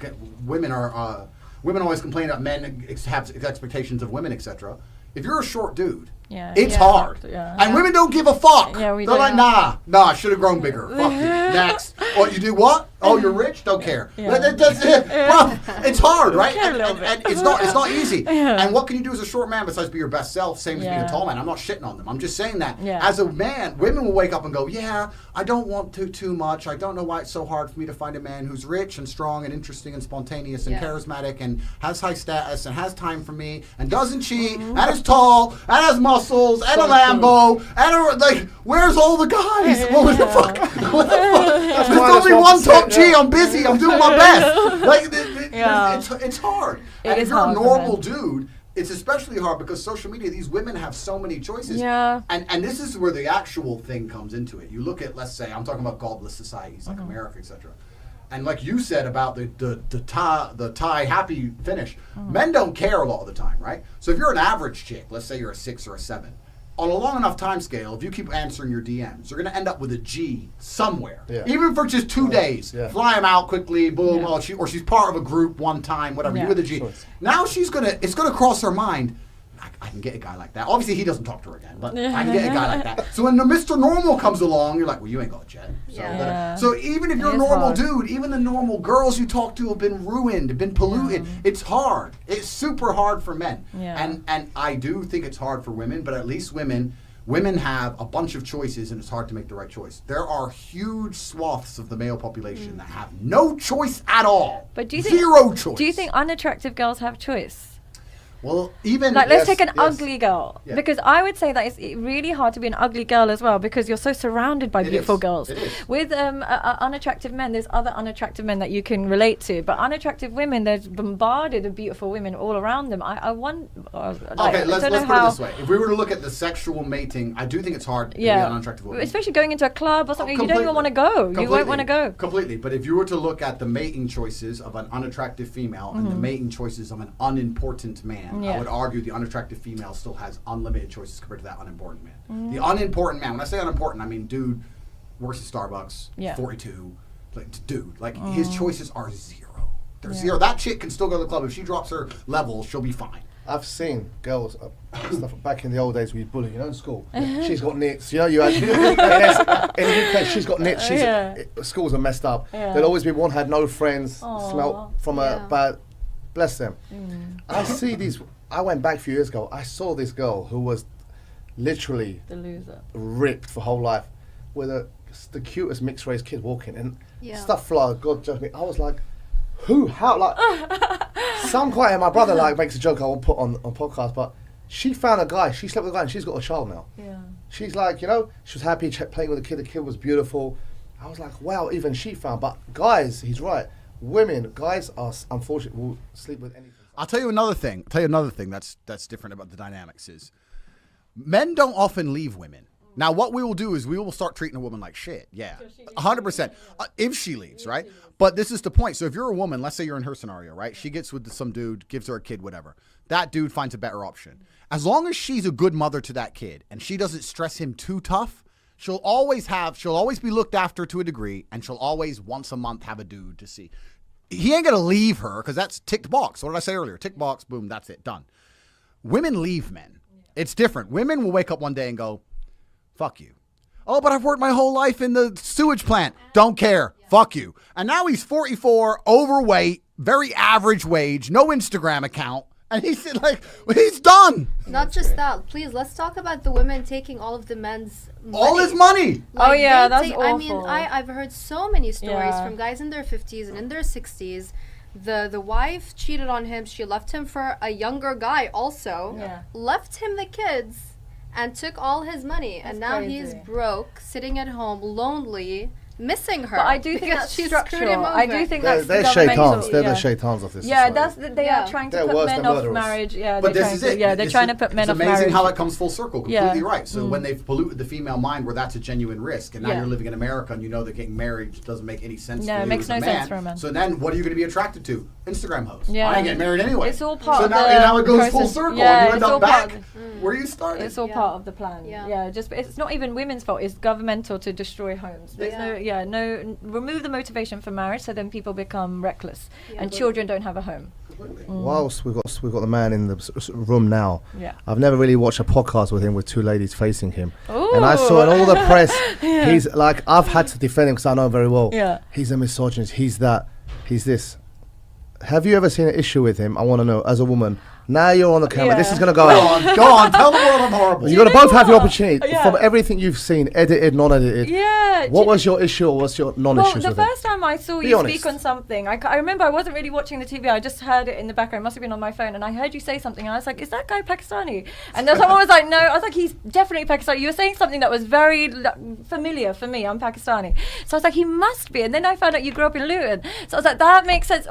always complain that men have expectations of women, etc. If you're a short dude, it's hard. Yeah. And women don't give a fuck. Yeah, we They're don't. like, nah, I should have grown bigger. Fuck you. Next. Oh, you do what? Oh, you're rich? Don't care. Yeah. That's it. Well, it's hard, right? care a little And bit. it's not easy. And what can you do as a short man besides be your best self, same as being a Yeah. tall man? I'm not shitting on them. I'm just saying that Yeah. as a man, women will wake up and go, yeah, I don't want to too much. I don't know why it's so hard for me to find a man who's rich and strong and interesting and spontaneous and charismatic and has high status and has time for me and doesn't cheat and is tall and has muscles and a Lambo and where's all the guys? What the fuck? What the fuck? There's only one top G. I'm busy. I'm doing my best. It's hard. And if you're a hard for normal men. dude, it's especially hard because social media, these women have so many choices. Yeah. And this is where the actual thing comes into it. You look at, let's say, I'm talking about godless societies like America, etc. And like you said about the Thai happy finish, men don't care a lot of the time, right? So if you're an average chick, let's say you're a 6 or a 7, on a long enough time scale, if you keep answering your DMs, you're going to end up with a G somewhere. Yeah. Even for just 2 days. Yeah. Fly them out quickly, boom, or she's part of a group one time, whatever, you with a G. Sure. Now it's going to cross her mind, I can get a guy like that. Obviously, he doesn't talk to her again, but I can get a guy like that. So when the Mr. Normal comes along, you're like, well, you ain't got a jet. So even if you're a is normal hard. dude, even the normal girls you talk to have been ruined, have been polluted. It's hard. It's super hard for men. Yeah. And I do think it's hard for women, but at least women have a bunch of choices and it's hard to make the right choice. There are huge swaths of the male population that have no choice at all. But do you think Zero choice. Do you think unattractive girls have choice? Well, even Like, let's Yes, take an yes. ugly girl. Yeah. Because I would say that it's really hard to be an ugly girl as well, because you're so surrounded by It beautiful is. girls. It is. With unattractive men, there's other unattractive men that you can relate to. But unattractive women, there's bombarded of beautiful women all around them. I want. Okay, let's put it this way. If we were to look at the sexual mating, I do think it's hard to be an unattractive woman. Especially going into a club or something, you don't even want to go. You won't want to go. Completely. But if you were to look at the mating choices of an unattractive female and the mating choices of an unimportant man, I would argue the unattractive female still has unlimited choices compared to that unimportant man. The unimportant man, when I say unimportant, I mean dude works at Starbucks, 42, like dude, like his choices are zero. They're zero. That chick can still go to the club. If she drops her level, she'll be fine. I've seen girls stuff back in the old days we bully, in school. She's got nits. You had in the UK. She's got nits. Schools are messed up. There'd always be one had no friends, smelt from a bad. Bless them. I see these. I went back a few years ago. I saw this girl who was literally The loser. ripped for whole life, with the cutest mixed race kid walking and Yeah. stuff fly. God judge me. I was like, who? How? Like, some guy. My brother makes a joke I won't put on podcast, but she found a guy. She slept with a guy and she's got a child now. Yeah. She's like, she was happy playing with the kid. The kid was beautiful. I was like, wow, even she found. But guys, he's right. Women, guys are unfortunately will sleep with anything. I'll tell you another thing. That's different about the dynamics is men don't often leave women. Now, what we will do is we will start treating a woman like shit. Yeah, 100%. If she leaves, right? But this is the point. So if you're a woman, let's say you're in her scenario, right? She gets with some dude, gives her a kid, whatever. That dude finds a better option. As long as she's a good mother to that kid and she doesn't stress him too tough, she'll always be looked after to a degree, and she'll always once a month have a dude to see. He ain't gonna leave her because that's ticked box. What did I say earlier? Tick box, boom, that's it, done. Women leave men. It's different. Women will wake up one day and go, fuck you. Oh, but I've worked my whole life in the sewage plant. Don't care. Fuck you. And now he's 44, overweight, very average wage, no Instagram account. And he's like, he's done. Not just that. Please, let's talk about the women taking all of the men's money. All his money. Oh, yeah, they that's I mean, awful. I've heard so many stories Yeah. from guys in their 50s and in their 60s. The wife cheated on him. She left him for a younger guy also. Yeah. Left him the kids and took all his money. And now he's crazy. broke, sitting at home, lonely, missing her. But I do think because that's she screwed him structural. I do over. think They're that's governmental. shaitans. They're yeah. the shaitans of this Yeah, society. they Yeah. are trying to They're put worse men than off murderers. marriage. Yeah, But they're this trying is to, it. yeah, they're It's trying to put men off It's amazing marriage. how it comes full circle. Completely Yeah. right. So when they've polluted the female mind where that's a genuine risk, and now Yeah. you're living in America and you know that getting married doesn't make any sense No, for it you makes as no a sense man. for a man. So then what are you going to be attracted to? Instagram hosts. Yeah. I ain't getting married anyway. It's all part so of now, the and now it goes full process. circle. Yeah, and you end it's all up part back of where you started. It's all Yeah. part of the plan. Yeah. Yeah, just it's not even women's fault. It's governmental to destroy homes. There's remove the motivation for marriage, so then people become reckless, and children don't have a home. Whilst we've got the man in the room now, Yeah. I've never really watched a podcast with him with two ladies facing him. Ooh. And I saw in all the press, he's like, I've had to defend him because I know him very well. Yeah. He's a misogynist, he's that, he's this. Have you ever seen an issue with him? I want to know, as a woman. Now you're on the camera, this Yeah. is going to go Go out. on, go on. Tell the world I'm horrible. You're going to both have your what? opportunity. Yeah. From everything you've seen, edited, non-edited, Yeah. what was your issue or what's your Well, non-issues the with him? first time I saw Be you honest. speak on something, I remember I wasn't really watching the TV. I just heard it in the background. It must have been on my phone, and I heard you say something, and I was like, "Is that guy Pakistani?" And then someone was like, "No." I was like, "He's definitely Pakistani." You were saying something that was very familiar for me. I'm Pakistani, so I was like, "He must be." And then I found out you grew up in Luton, so I was like, "That makes sense."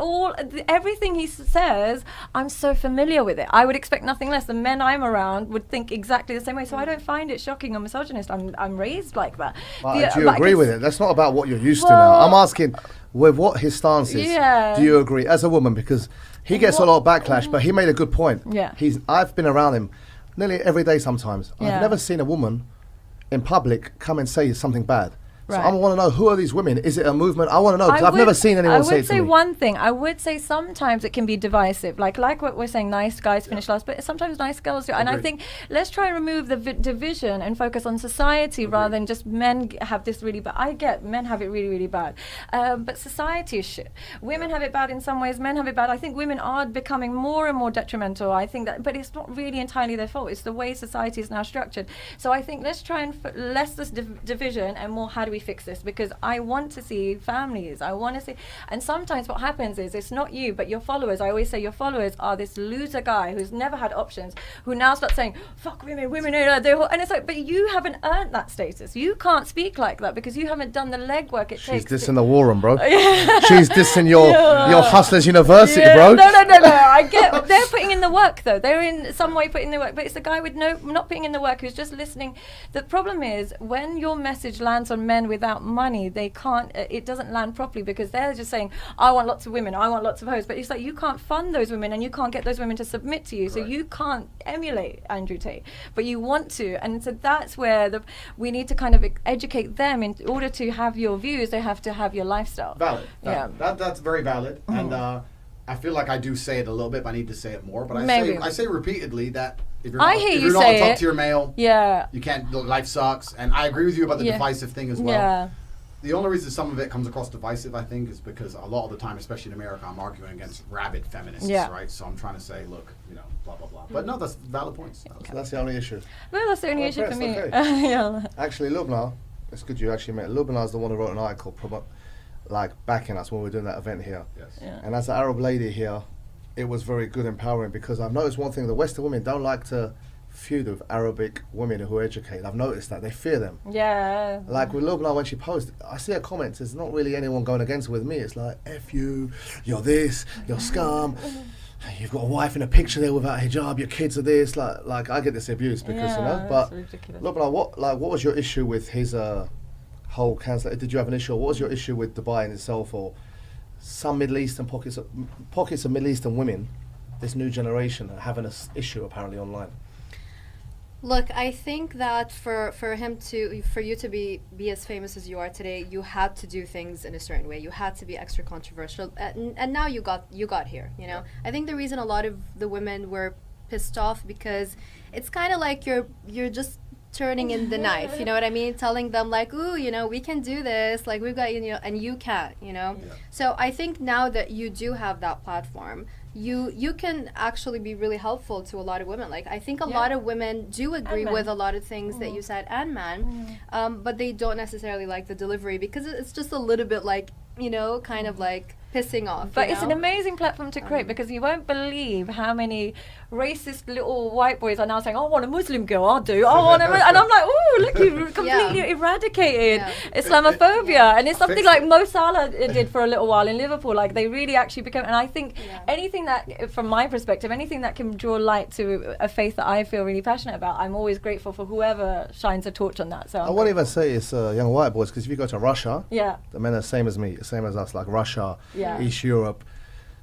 Everything he says, I'm so familiar with it. I would expect nothing less. The men I'm around would think exactly the same way, so I don't find it shocking or misogynist. I'm raised like that. But do you but I agree can with s- it? That's not about what you're used to now. Well- I'm asking with what his stance is. Yeah. Do you agree as a woman? Because he gets a lot of backlash, but he made a good point. Yeah. I've been around him nearly every day sometimes. Yeah. I've never seen a woman in public come and say something bad. So Right. I want to know, who are these women? Is it a movement? I want to know, because I've never seen anyone say I it would to say me. one thing. I would say sometimes it can be divisive. Like what we're saying, nice guys finish last, but sometimes nice girls do. And I Agreed. think let's try and remove the division and focus on society rather than just men have this really bad. I get men have it really, really bad. But society is shit. Women have it bad in some ways, men have it bad. I think women are becoming more and more detrimental. I think that, but it's not really entirely their fault. It's the way society is now structured. So I think let's try and less this division and more how do we we fix this? Because I want to see families. I want to see, and sometimes what happens is it's not you, but your followers. I always say your followers are this loser guy who's never had options, who now starts saying, "Fuck women, and it's like, but you haven't earned that status. You can't speak like that because you haven't done the legwork it She's takes. dissing the war room, bro. She's dissing your Hustlers University, bro. No. I get they're putting in the work though. They're in some way putting in the work, but it's the guy with not putting in the work who's just listening. The problem is when your message lands on men without money, they can't. It doesn't land properly because they're just saying, "I want lots of women. I want lots of hoes," but it's like you can't fund those women and you can't get those women to submit to you, so you can't emulate Andrew Tate, but you want to, and so that's where we need to kind of educate them. In order to have your views, they have to have your lifestyle. Valid. Yeah. That's very valid. And I feel like I do say it a little bit, but I need to say it more. But Maybe. I say repeatedly that if you're I not, hear if you you're not say a top it. tier male, Yeah. you can't. Life sucks. And I agree with you about the Yeah. divisive thing as well. Yeah. The only reason some of it comes across divisive, I think, is because a lot of the time, especially in America, I'm arguing against rabid feminists, Yeah. right? So I'm trying to say, look, blah, blah, blah. But no, that's valid points. So that's the only issue. Well, that's the only issue for me. Okay. Yeah. Actually, Lubna, it's good you actually met. Lubna's the one who wrote an article backing us when we were doing that event here. Yes. Yeah. And as an Arab lady here, it was very good, empowering, because I've noticed one thing: the Western women don't like to feud with Arabic women who are educated. I've noticed that they fear them. Yeah. Like with Lubna, when she posted, I see her comments. There's not really anyone going against her with me. It's like, "F you, you're this, you're scum. You've got a wife in a picture there without a hijab. Your kids are this." Like I get this abuse because But that's ridiculous. Lubna, what was your issue with his whole cancel? Did you have an issue? What was your issue with Dubai in itself, or some Middle Eastern pockets of Middle Eastern women, this new generation, are having an issue apparently online? Look, I think that for you to be as famous as you are today, you had to do things in a certain way. You had to be extra controversial, and now you got here. I think the reason a lot of the women were pissed off because it's kind of like you're just turning in the knife. You know what I mean? Telling them like, "Ooh, we can do this. Like we've got and you can't. So I think now that you do have that platform, you can actually be really helpful to a lot of women. Like I think a lot of women do agree with a lot of things that you said, and men, but they don't necessarily like the delivery because it's just a little bit like kind of like pissing off. But it's an amazing platform to create because you won't believe how many racist little white boys are now saying, "I want a Muslim girl, I do. I want a," and I'm like, "Oh, look, you completely eradicated Islamophobia." And it's something like Mo Salah did for a little while in Liverpool. Like they really actually became, and I think anything that, from my perspective, anything that can draw light to a faith that I feel really passionate about, I'm always grateful for whoever shines a torch on that. So I won't even say it's young white boys, because if you go to Russia, the men are the same as me, same as us, like Russia, East Europe.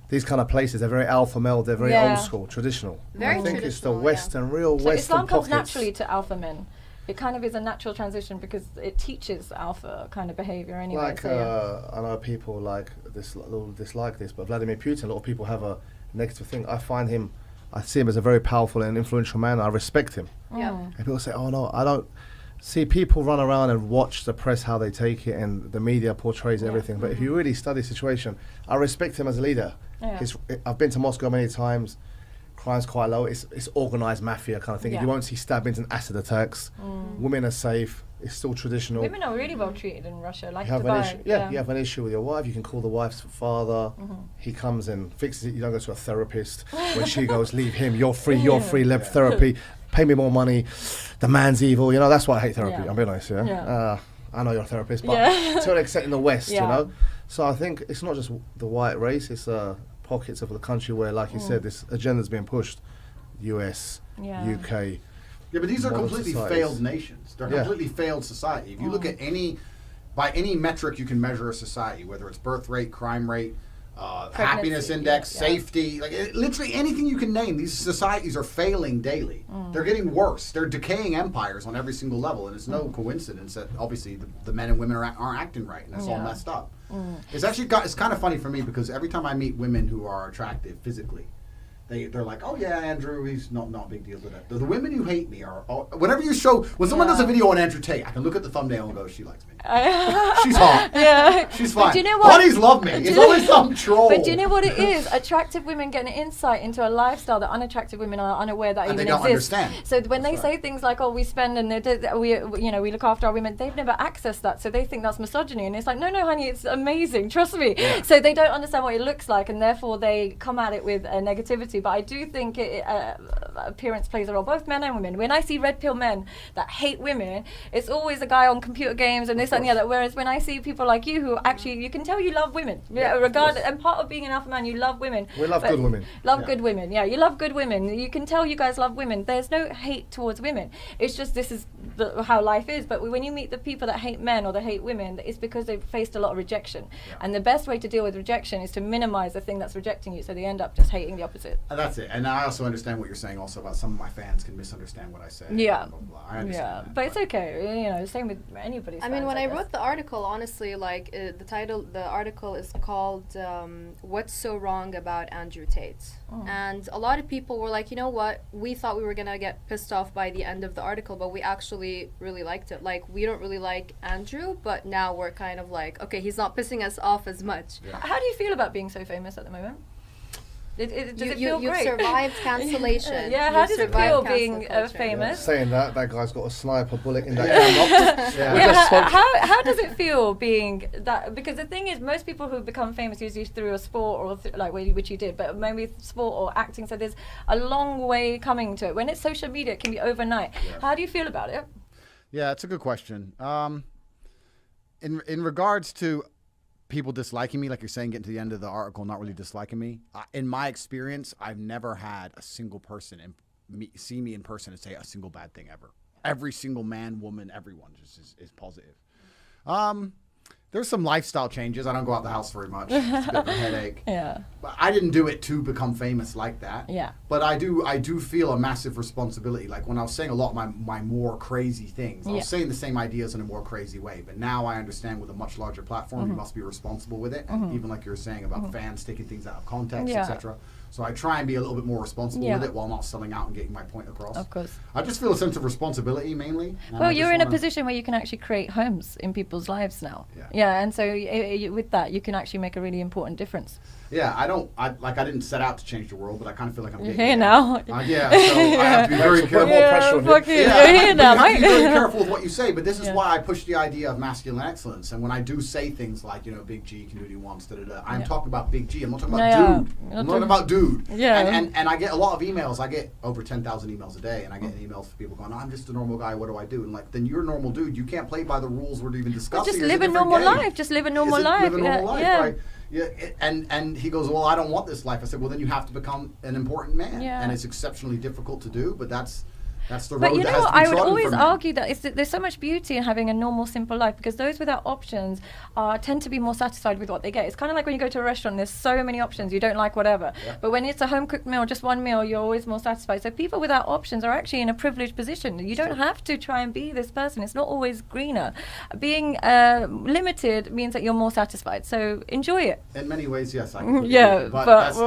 These kind of places, they're very alpha male, they're very old school, traditional. Very I think it's the traditional, Western, real so Western Islam comes pockets. naturally to alpha men. It kind of is a natural transition because it teaches alpha kind of behavior anyway. Like, so, I know people like this, little dislike this, but Vladimir Putin, a lot of people have a negative thing. I see him as a very powerful and influential man. I respect him. And people say, "Oh no, I don't." See, people run around and watch the press, how they take it, and the media portrays everything. But if you really study the situation, I respect him as a leader. I've been to Moscow many times. Crime's quite low. It's organised mafia kind of thing. You won't see stabbings and acid attacks. Women are safe. It's still traditional. women are really well treated in Russia, like You have Dubai. an issue. You have an issue with your wife. You can call the wife's father. He comes and fixes it. You don't go to a therapist. When she goes, "Leave him. You're free. You're free. Let therapy. Pay me more money. The man's evil." That's why I hate therapy. I'm being honest. I know you're a therapist, but to an extent in the West, So I think it's not just the white race. It's pockets of the country where, like you said, this agenda's being pushed. US, UK. Yeah, but these are modern completely societies. failed nations. They're completely failed society. If you look at by any metric you can measure a society, whether it's birth rate, crime rate, happiness index, safety, like literally anything you can name, these societies are failing daily. They're getting worse. They're decaying empires on every single level, and it's no coincidence that obviously the men and women aren't acting right, and it's all messed up. It's actually it's kind of funny for me because every time I meet women who are attractive physically, they're like, oh yeah, Andrew, he's not a big deal to that. The women who hate me are whenever you show when someone does a video on Andrew Tate, I can look at the thumbnail and go, she likes me. She's hot. Yeah. She's fine. But do you know what? Bunnies love me. It's always some troll. But do you know what it is? Attractive women get an insight into a lifestyle that unattractive women are unaware that And even they don't exists. understand. So when they say things like, "Oh, we spend and we look after our women," they've never accessed that, so they think that's misogyny. And it's like, no, honey, it's amazing. Trust me. Yeah. So they don't understand what it looks like, and therefore they come at it with negativity. But I do think appearance plays a role, both men and women. When I see red pill men that hate women, it's always a guy on computer games and this and the other. Whereas when I see people like you who actually, you can tell you love women, regardless. And part of being an alpha man, you love women. We love good women. Good women. Yeah, you love good women. You can tell you guys love women. There's no hate towards women. It's just this is how life is. But when you meet the people that hate men or that hate women, it's because they've faced a lot of rejection. Yeah. And the best way to deal with rejection is to minimize the thing that's rejecting you, so they end up just hating the opposite. And that's it. And I also understand what you're saying also about some of my fans can misunderstand what I say. Yeah. Blah, blah, blah. I understand that, but it's okay. You know, same with anybody's I mean, fans, when I guess. wrote the article, honestly, like the article is called "What's So Wrong About Andrew Tate," and a lot of people were like, you know what? We thought we were gonna get pissed off by the end of the article, but we actually really liked it. Like, we don't really like Andrew, but now we're kind of like, okay, he's not pissing us off as much. Yeah. How do you feel about being so famous at the moment? Does it feel You've great? survived cancellation. Yeah, how You've does it survived feel cancel being culture. famous? Saying that guy's got a sniper bullet in that camera. Yeah, how does it feel being that? Because the thing is, most people who become famous usually through a sport or like which you did, but maybe sport or acting. So there's a long way coming to it. When it's social media, it can be overnight. Yeah. How do you feel about it? Yeah, it's a good question. In regards to people disliking me, like you're saying, getting to the end of the article, not really disliking me. In my experience, I've never had a single person see me in person and say a single bad thing ever. Every single man, woman, everyone just is positive. There's some lifestyle changes. I don't go out the house very much. It's a bit of a headache. Yeah. But I didn't do it to become famous like that. Yeah. But I do feel a massive responsibility. Like when I was saying a lot of my more crazy things, I was saying the same ideas in a more crazy way. But now I understand with a much larger platform, you must be responsible with it. Even like you were saying about fans taking things out of context, etc. So I try and be a little bit more responsible with it while not selling out and getting my point across. Of course. I just feel a sense of responsibility mainly. Well, you're in a position where you can actually create homes in people's lives now. Yeah, and so with that, you can actually make a really important difference. Yeah, I didn't set out to change the world, but I kind of feel like I'm getting here now. Yeah, so I have to be very careful. More pressure on you. You're here now, you have to be mate. very careful with what you say, but this is why I push the idea of masculine excellence. And when I do say things like, Big G can do what he wants, I'm talking about Big G. I'm not talking about dude. I'm talking about dude. Yeah. And I get a lot of emails. I get over 10,000 emails a day, and I get emails from people going, I'm just a normal guy. What do I do? And like, then you're a normal dude. You can't play by the rules we're even discussing. Just live a normal life. Just live a normal life. Live a normal life, right? Yeah, and he goes, well, I don't want this life. I said, well, then you have to become an important man, and it's exceptionally difficult to do, but that's the road but that has to be I would trodden always for men. argue that there's so much beauty in having a normal, simple life, because those without options tend to be more satisfied with what they get. It's kind of like when you go to a restaurant, there's so many options, you don't like whatever. Yeah. But when it's a home-cooked meal, just one meal, you're always more satisfied. So people without options are actually in a privileged position. You don't have to try and be this person. It's not always greener. Being limited means that you're more satisfied. So enjoy it. In many ways, yes, I can. But that's,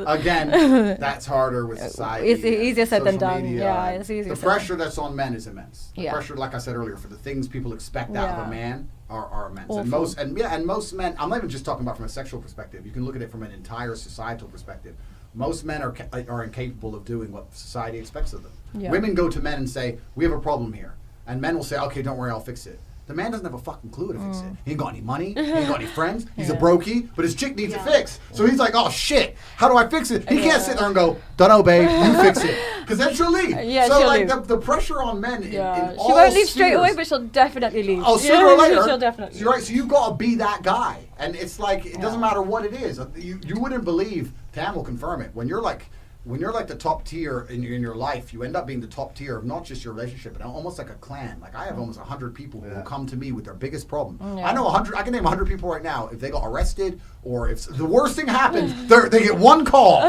again, that's harder with society. It's easier said than done. Media, it's easier. The pressure that's on men is immense. The pressure, like I said earlier, for the things people expect out of a man are immense. Awful. And most men, I'm not even just talking about from a sexual perspective. You can look at it from an entire societal perspective. Most men are incapable of doing what society expects of them. Yeah. Women go to men and say, we have a problem here. And men will say, okay, don't worry, I'll fix it. The man doesn't have a fucking clue to fix it. He ain't got any money. He ain't got any friends. He's a brokey, but his chick needs it fixed. So he's like, oh shit, how do I fix it? He can't sit there and go, dunno, babe, you fix it. Because then she'll leave. So like the pressure on men in all she won't leave spheres, straight away, but she'll definitely leave. Oh, sooner or later. She'll definitely leave. You're right, so you've got to be that guy. And it's like, it doesn't matter what it is. You wouldn't believe, Tam will confirm it, when you're like when you're like the top tier in your life, you end up being the top tier of not just your relationship, but almost like a clan. Like I have almost 100 people who will come to me with their biggest problem. I know 100. I can name 100 people right now. If they got arrested or if the worst thing happens, they get one call.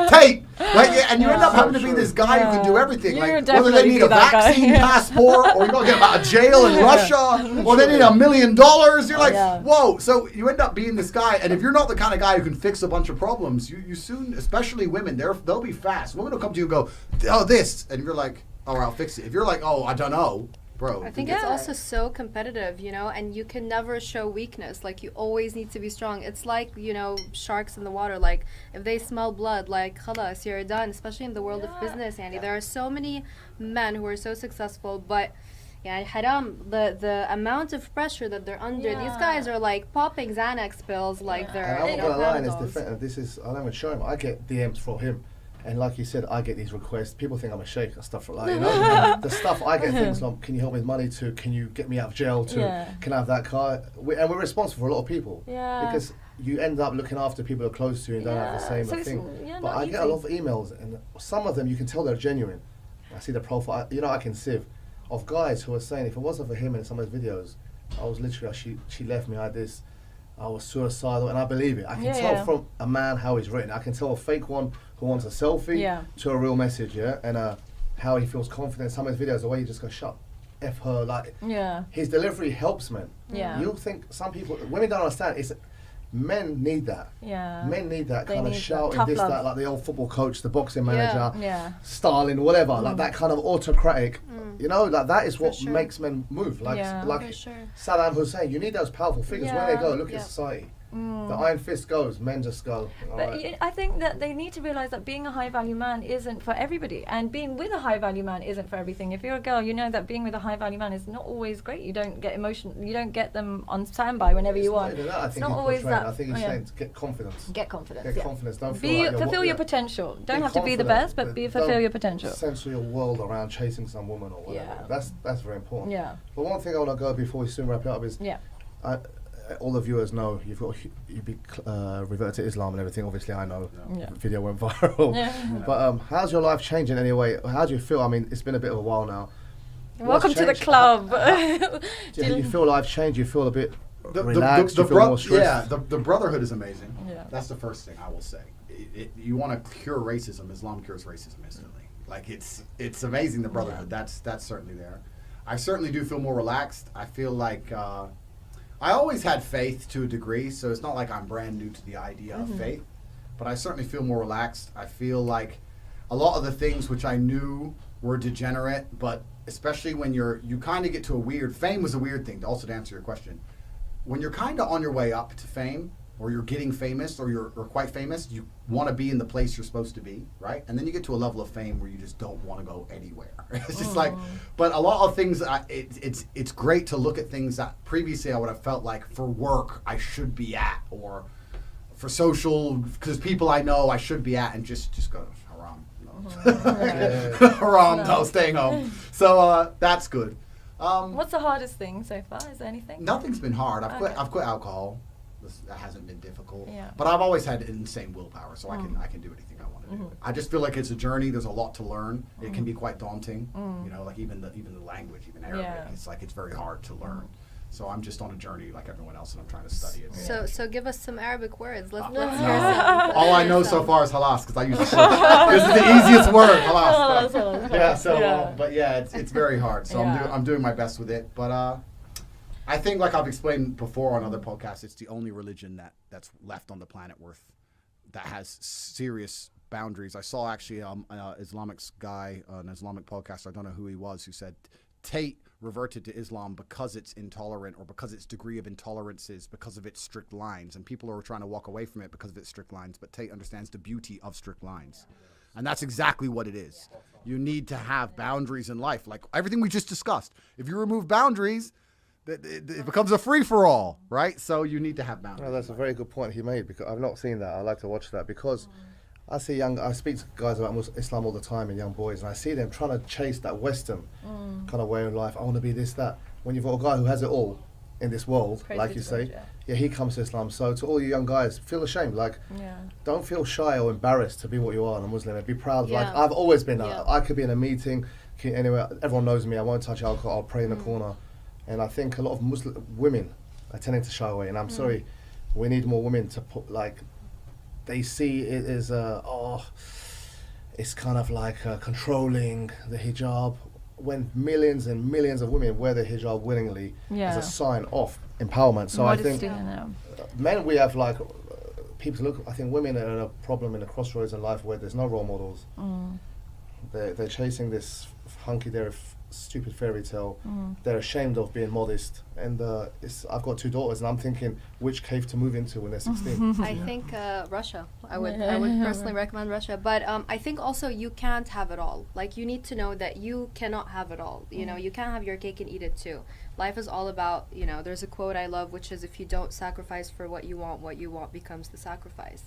Tate, like, and you end up having to be this guy who can do everything. You Like would whether they definitely need be a that guy. vaccine passport or you're gonna get out of jail in Russia or they need $1 million. You're like, whoa. So you end up being this guy, and if you're not the kind of guy who can fix a bunch of problems, you soon, especially women, they'll be fast. Women will come to you and go, oh, this, and you're like, oh, I'll fix it. If you're like, oh, I don't know, bro. I think it's also so competitive, you know, and you can never show weakness. Like, you always need to be strong. It's like, you know, sharks in the water. Like, if they smell blood, like, khalas, you're done. Especially in the world of business, Andy. There are so many men who are so successful, but yeah, haram, the amount of pressure that they're under. These guys are like popping Xanax pills like they're, And I'm you not know, gonna lie, and Panadols. it's different. This is, I don't even show him. I get DMs from him. And like you said, I get these requests. People think I'm a sheikh and stuff like that. You know, the stuff I get things like, can you help me with money? To can you get me out of jail? To can I have that car? And we're responsible for a lot of people. Because you end up looking after people who are close to you and don't have the same So thing. But not I get a easy. lot of emails, and some of them you can tell they're genuine. I see the profile. You know, I can sieve of guys who are saying, if it wasn't for him in some of his videos, I was literally she left me. I had this. I was suicidal, and I believe it. I can tell from a man how he's written. I can tell a fake one who wants a selfie to a real message, and how he feels confident. Some of his videos, the way he just goes, shut F her, like, his delivery helps men. You'll think some people, women don't understand, it's, men need that. Men need that They kind of need shouting, that. this, Tough that, love. like the old football coach, the boxing manager, Yeah. Stalin, whatever, like that kind of autocratic, you know, like that is what sure. makes men move. Like, like For sure. Saddam Hussein, you need those powerful figures. Where they go, look at society. The iron fist goes, men just go. But alright. I think that they need to realize that being a high value man isn't for everybody, and being with a high value man isn't for everything. If you're a girl, you know that being with a high value man is not always great. You don't get you don't get them on standby whenever you want. Not even that, I It's think not he's always portraying. that. I think he's saying to get confidence. Get confidence. Get confidence. Don't feel Be like you're fulfill your potential. Don't have to be the best, but fulfill your potential. Censor your world around chasing some woman or whatever. That's very important. Yeah. But one thing I want to go before we soon wrap it up is all the viewers know you've reverted to Islam and everything. Obviously, I know the video went viral. But how's your life changing anyway? How do you feel? I mean, it's been a bit of a while now. Welcome to the club. Do you feel life changed? You feel a bit The relaxed? You feel more stressed? the brotherhood is amazing. Yeah. That's the first thing I will say. You want to cure racism, Islam cures racism instantly. Like it's amazing, the brotherhood. That's certainly there. I certainly do feel more relaxed. I feel like I always had faith to a degree, so it's not like I'm brand new to the idea of faith. But I certainly feel more relaxed. I feel like a lot of the things which I knew were degenerate, but especially when you kind of get to a weird, fame was a weird thing, also to answer your question. When you're kind of on your way up to fame, or you're getting famous, or you're quite famous, you want to be in the place you're supposed to be, right? And then you get to a level of fame where you just don't want to go anywhere. It's just like, but a lot of things, it's great to look at things that previously I would have felt like for work I should be at, or for social, because people I know I should be at, and just go, haram, no. Haram, no, staying home. So that's good. What's the hardest thing so far? Is there anything? Nothing's been hard. I've quit alcohol. That hasn't been difficult. But I've always had insane willpower, so I can do anything I want to do. I just feel like it's a journey. There's a lot to learn. It can be quite daunting. You know, like even the language, even Arabic. It's like it's very hard to learn. So I'm just on a journey like everyone else, and I'm trying to study it. So give us some Arabic words. Let's hear some. All I know so far is halas, because I use this. This is the easiest word, halas. Yeah. So, but yeah, it's very hard. So I'm doing my best with it. But I think, like I've explained before on other podcasts, it's the only religion that's left on the planet that has serious boundaries. I saw actually an Islamic guy, an Islamic podcaster, I don't know who he was, who said Tate reverted to Islam because it's intolerant, or because its degree of intolerance is because of its strict lines, and people are trying to walk away from it because of its strict lines. But Tate understands the beauty of strict lines, and that's exactly what it is. You need to have boundaries in life, like everything we just discussed. If you remove boundaries, it becomes a free-for-all, right? So you need to have boundaries. No, that's a very good point he made, because I've not seen that. I'd like to watch that, because I speak to guys about Islam all the time, and young boys, and I see them trying to chase that Western kind of way of life. I want to be this, that. When you've got a guy who has it all in this world, Praise like be you to say, God, yeah, he comes to Islam. So to all you young guys, feel ashamed. Like, don't feel shy or embarrassed to be what you are, a Muslim. And be proud. Like, I've always been. I could be in a meeting, anywhere. Everyone knows me. I won't touch alcohol. I'll pray in the corner. And I think a lot of Muslim women are tending to shy away. And I'm sorry, we need more women to put, like, they see it as it's kind of like controlling the hijab. When millions and millions of women wear the hijab willingly, as a sign of empowerment. So Modesty, I think men, we have like people look. I think women are in a problem in a crossroads in life where there's no role models. They're chasing this hunky-dory stupid fairy tale. They're ashamed of being modest, and I've got 2 daughters, and I'm thinking which cave to move into when they're 16. I think Russia. I would personally recommend Russia, but I think also you can't have it all. Like, you need to know that you cannot have it all. You know, you can't have your cake and eat it too. Life is all about, you know, there's a quote I love, which is, if you don't sacrifice for what you want becomes the sacrifice.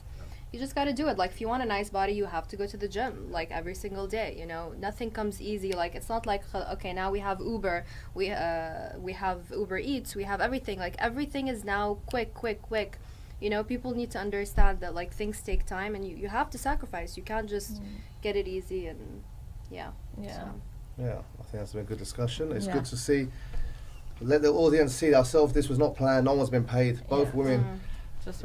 You just got to do it. Like, if you want a nice body, you have to go to the gym, like, every single day, you know. Nothing comes easy. Like, it's not like, okay, now we have Uber, we have Uber Eats, we have everything. Like, everything is now quick. You know, people need to understand that, like, things take time, and you have to sacrifice. You can't just get it easy, and I think that's been a good discussion. It's good to see, let the audience see ourselves. This was not planned. No one's been paid. Both women, just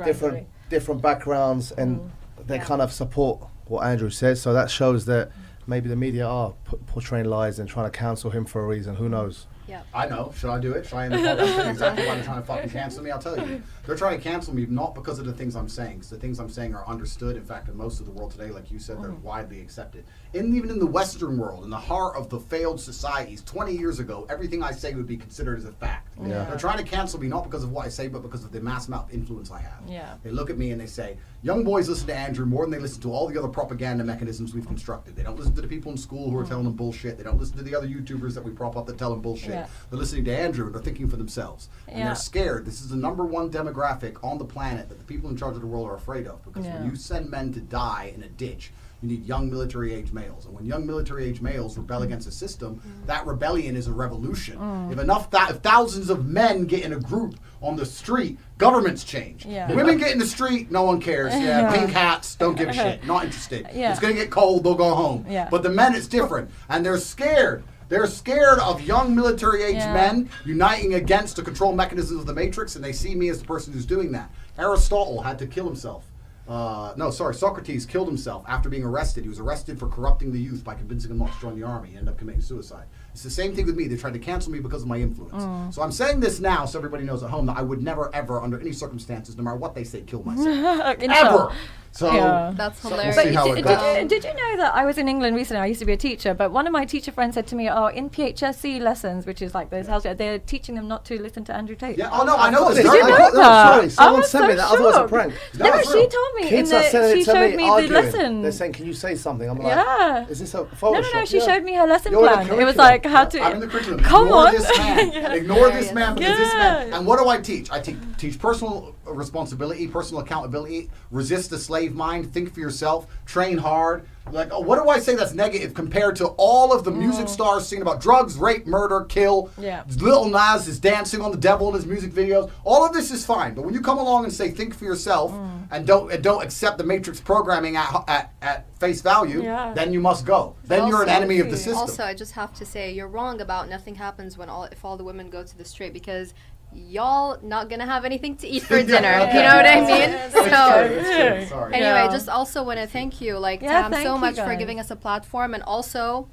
different backgrounds, and they kind of support what Andrew says. So that shows that maybe the media are portraying lies and trying to cancel him for a reason. Who knows? Yeah. I know. Should I do it? Should I end the podcast? Tell you exactly why they're trying to fucking cancel me? I'll tell you. They're trying to cancel me not because of the things I'm saying, because the things I'm saying are understood. In fact, in most of the world today, like you said, they're widely accepted. Even in the Western world, in the heart of the failed societies, 20 years ago, everything I say would be considered as a fact. They're trying to cancel me not because of what I say, but because of the mass amount of influence I have. They look at me and they say, young boys listen to Andrew more than they listen to all the other propaganda mechanisms we've constructed. They don't listen to the people in school who are telling them bullshit. They don't listen to the other YouTubers that we prop up that tell them bullshit. They're listening to Andrew and they're thinking for themselves. And they're scared. This is the #1 demographic on the planet that the people in charge of the world are afraid of. Because when you send men to die in a ditch, you need young military-age males. And when young military-age males rebel against a system, that rebellion is a revolution. If thousands of men get in a group on the street, governments change. Women get in the street, no one cares. Pink hats, don't give a shit. Not interested. It's going to get cold, they'll go home. But the men, it's different. And they're scared. They're scared of young military-age men uniting against the control mechanisms of the Matrix, and they see me as the person who's doing that. Aristotle had to kill himself. Socrates killed himself after being arrested. He was arrested for corrupting the youth by convincing them not to join the army. He ended up committing suicide. It's the same thing with me. They tried to cancel me because of my influence. So I'm saying this now so everybody knows at home that I would never, ever, under any circumstances, no matter what they say, kill myself. Ever! So that's hilarious. We'll see how it goes. Did you know that I was in England recently? I used to be a teacher, but one of my teacher friends said to me, in PHSE lessons, which is like those they're teaching them not to listen to Andrew Tate. Yeah, I know this. Did you know that? Sorry, someone sent me that. I thought it was a prank. No, she told me. Kids are sending she it to showed me me arguing. the lesson. They're saying, can you say something? I'm like, is this a Photoshop? No, she showed me her lesson You're in the plan. It was curriculum. like how to... I'm in the curriculum. Come Ignore on. this man. Ignore this man because this man. Yeah. And what do I teach? I teach personal responsibility, personal accountability, resist the slave mind, think for yourself, train hard. Like, what do I say that's negative compared to all of the music stars singing about drugs, rape, murder, kill? Lil Nas is dancing on the devil in his music videos. All of this is fine, but when you come along and say think for yourself and don't accept the Matrix programming at face value, then you must go. Then you're an enemy of the system. Also, I just have to say you're wrong about nothing happens if all the women go to the street, because y'all not gonna have anything to eat for dinner. You know what I mean? Sorry. Anyway, just also want to thank you, Tam, so much for giving us a platform, and also,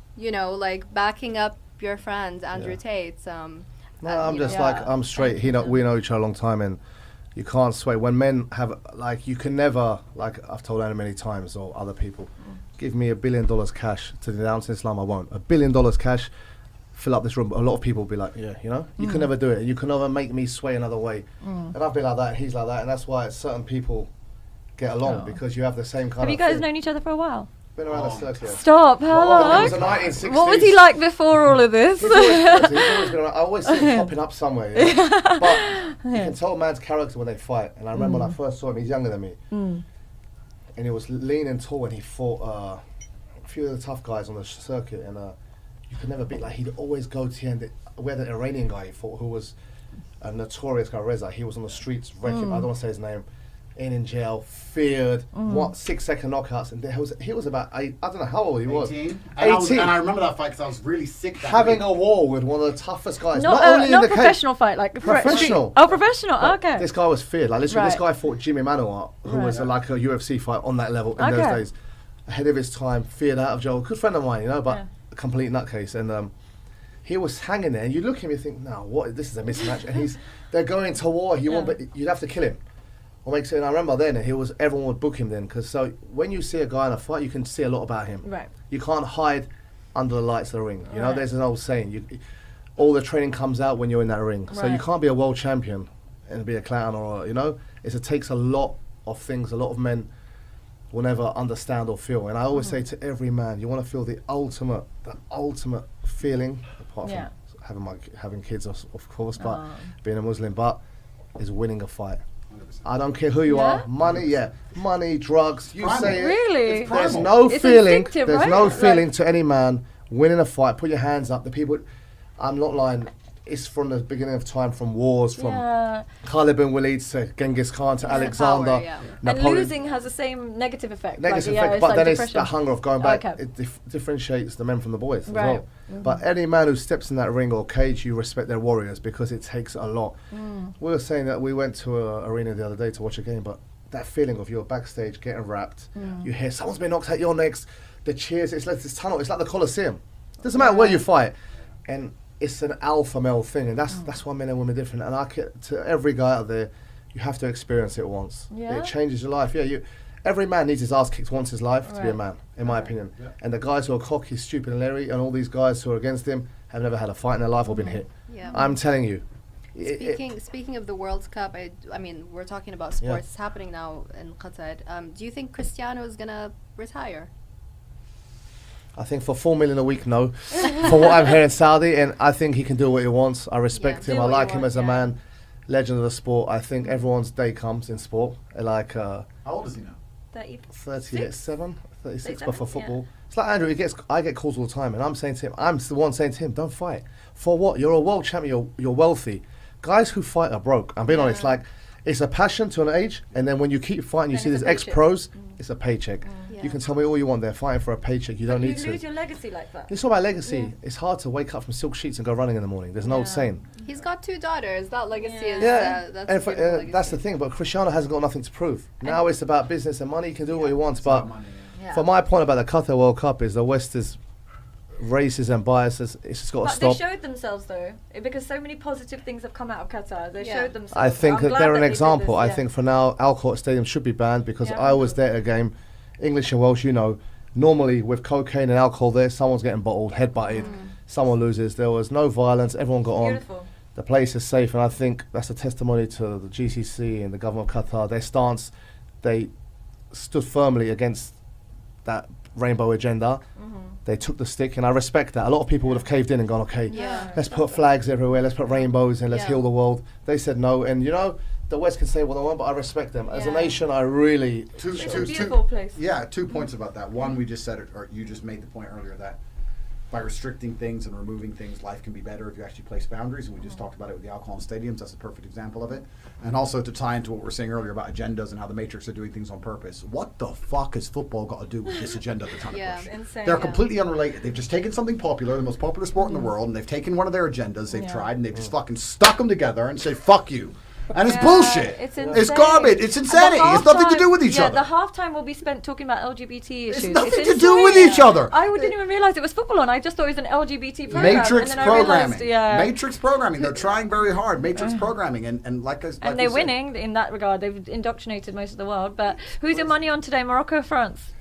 backing up your friends, Andrew Tate. I'm just I'm straight. We know each other a long time, and you can't sway. When men have, you can never, I've told Anna many times, or other people, give me $1 billion cash to denounce Islam, I won't. $1 billion cash, fill up this room. A lot of people will be like, you can never do it. You can never make me sway another way. And I've been like that, and he's like that, and that's why certain people get along, because you have the same kind Have of you guys thing. known each other for a while? Been around the circuit. Stop, how long? It was the 1960s. What was he like before all of this? He's always been around. I always see him popping up somewhere. But you can tell a man's character when they fight. And I remember when I first saw him, he's younger than me. And he was lean and tall, and he fought a few of the tough guys on the circuit. And you could never beat, he'd always go to the end. Where the Iranian guy he fought, who was a notorious guy, Reza. He was on the streets wrecking. I don't want to say his name. In jail, feared. 6 second knockouts, and he was about I don't know how old he was. 18. 18. And I remember that fight because I was really sick. Having a war with one of the toughest guys. Not only in not the professional fight, like Professional. Oh, professional. But Okay. This guy was feared. Like literally, this Right. guy fought Jimmy Manuwa, who was like a UFC fight on that level in those Okay. days. Ahead of his time, feared out of jail. Good friend of mine, you know, but Yeah. a complete nutcase. And he was hanging there, and you look at him, you think, no, what? This is a mismatch. And they're going to war. You'd have to kill him. What makes it? And I remember then, everyone would book him then, because so when you see a guy in a fight, you can see a lot about him. Right. You can't hide under the lights of the ring. You know, Right. there's an old saying: all the training comes out when you're in that ring. So you Right. can't be a world champion and be a clown, or it takes a lot of things. A lot of men will never understand or feel. And I always say to every man, you want to feel the ultimate feeling, apart Yeah. from having kids, of course, but being a Muslim, but is winning a fight. 100%. I don't care who you Yeah? are. Money, drugs. You Primal. say it. Really? There's no It's feeling. instinctive, There's right? no Like- feeling to any man winning a fight. Put your hands up. The people. I'm not lying. It's from the beginning of time, from wars, from Yeah. Khalid bin Walid to Genghis Khan to Alexander. Power, yeah. And Napoleon. losing has the same negative effect. Negative like, effect, it's but like then depression. it's the hunger of going back. Okay. It differentiates the men from the boys as Right. well. But any man who steps in that ring or cage, you respect their warriors, because it takes a lot. We were saying that we went to an arena the other day to watch a game, but that feeling of you're backstage getting wrapped, you hear someone's been knocked out, you're next, the cheers, it's like this tunnel, it's like the Colosseum. Doesn't matter where you fight. And it's an alpha male thing, and that's why men and women are different. And to every guy out there, you have to experience it once. Yeah. It changes your life. Yeah, every man needs his ass kicked once in his life to be a Right. man, in my opinion. And the guys who are cocky, stupid, and leery, and all these guys who are against him have never had a fight in their life or been hit. Yeah. I'm telling you. Speaking of the World Cup, I mean, we're talking about sports. It's happening now in Qatar. Do you think Cristiano is gonna retire? I think for 4 million a week, no. For what I'm hearing in Saudi, and I think he can do what he wants. I respect do him. I what you like him want, as a yeah. man, legend of the sport. I think everyone's day comes in sport. Like How old is he now? 37, 36, but for 37, football. It's like Andrew, I get calls all the time, and I'm the one saying to him, don't fight. For what? You're a world champion, you're wealthy. Guys who fight are broke. I'm being honest, like, it's a passion to an age, and then when you keep fighting, you Then see it's these a paycheck. ex-pros, it's a paycheck. Yeah. You can tell me all you want, they're fighting for a paycheck, you don't You need to. lose your legacy like that. It's not about legacy. It's hard to wake up from silk sheets and go running in the morning. There's an old saying. He's got 2 daughters. That legacy is Yeah, that's and a beautiful legacy. that's the thing. But Cristiano hasn't got nothing to prove. Now it's about business and money. He can do what he wants. But for my point about the Qatar World Cup is the West is racist and biases. It's just got to But stop. they showed themselves though, because so many positive things have come out of Qatar. They Yeah. showed themselves. I think I'm that glad they're an they did example. this, I yeah. think for now, alcohol at stadium should be banned, because Yeah, I was no. there at a game, English and Welsh, you know, normally with cocaine and alcohol there, someone's getting bottled, headbutted, someone loses. There was no violence. Everyone got on. Beautiful. The place is safe, and I think that's a testimony to the GCC and the government of Qatar. Their stance, they stood firmly against that rainbow agenda. They took the stick, and I respect that. A lot of people would have caved in and gone, okay, Yeah. let's put flags everywhere, let's put rainbows, and let's Yeah. heal the world. They said no, and you know, the West can say what they want, but I respect them. As a Yeah. nation, I really... It's a beautiful place. Yeah, 2 points about that. One, we just said it, or you just made the point earlier that by restricting things and removing things, life can be better if you actually place boundaries. And we just talked about it with the alcohol in stadiums. That's a perfect example of it. And also to tie into what we were saying earlier about agendas and how the Matrix are doing things on purpose. What the fuck has football got to do with this agenda they're trying Yeah. to push? Insane. They're yeah. completely unrelated. They've just taken something popular, the most popular sport in the world, and they've taken one of their agendas they've Yeah. tried, and they've just fucking stuck them together and say, fuck you. And it's Yeah, bullshit. It's It's insane. garbage. It's And the insanity. It's nothing to halftime- do with each yeah, other. the halftime will be spent talking about LGBT issues. It's nothing It's to do with insane. each other. I didn't even realize it was football on. I just thought it was an LGBT program. Matrix and then I realized, programming. yeah. Matrix programming. They're trying very hard. Matrix programming. And like I And they're winning in that regard. They've indoctrinated most of the world. But who's your money on today? Morocco or France?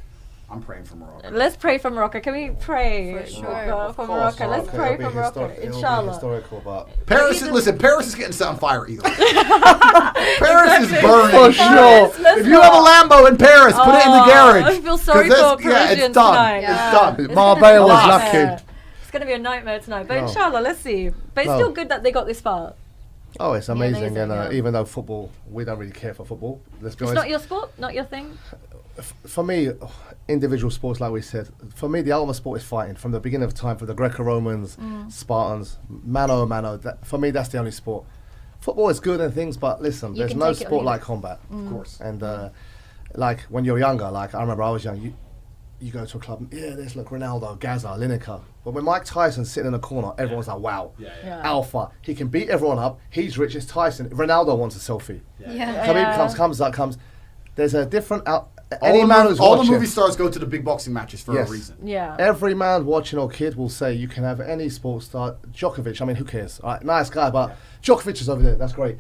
I'm praying for Morocco. Let's pray for Morocco. Can we pray For sure. for Morocco? Let's pray for Morocco. It'll be Inshallah. historical, but... Paris is, listen, Paris is getting set on fire either. Paris is burning. For sure. Let's If you have a go. Lambo in Paris, put it in the garage. I feel sorry 'Cause for that's- yeah, Parisians it's done. tonight. Yeah. It's done. Marbella was Alas. lucky. It's going to be a nightmare tonight. But No. inshallah, let's see. But it's No. still good that they got this far. Oh, it's amazing, amazing, and yeah. even though football, we don't really care for football. Let's be It's honest. not your sport, not your thing. For me, individual sports, like we said, for me, the ultimate sport is fighting. From the beginning of time, for the Greco-Romans, Spartans, mano a mano. For me, that's the only sport. football is good and things, but listen, You there's can no take it or sport leave like it. combat. Of course. And like when you're younger, like I remember I was young, you go to a club, there's like Ronaldo, Gaza, Lineker. But when Mike Tyson's sitting in the corner, everyone's like, wow, alpha. He can beat everyone up. He's rich. It's Tyson. Ronaldo wants a selfie. Yeah. Khabib comes. There's a different All the watching, movie stars go to the big boxing matches for a reason. Yeah. Every man watching or kid will say you can have any sports star. Djokovic, I mean, who cares? All right, nice guy, but Djokovic is over there. That's great.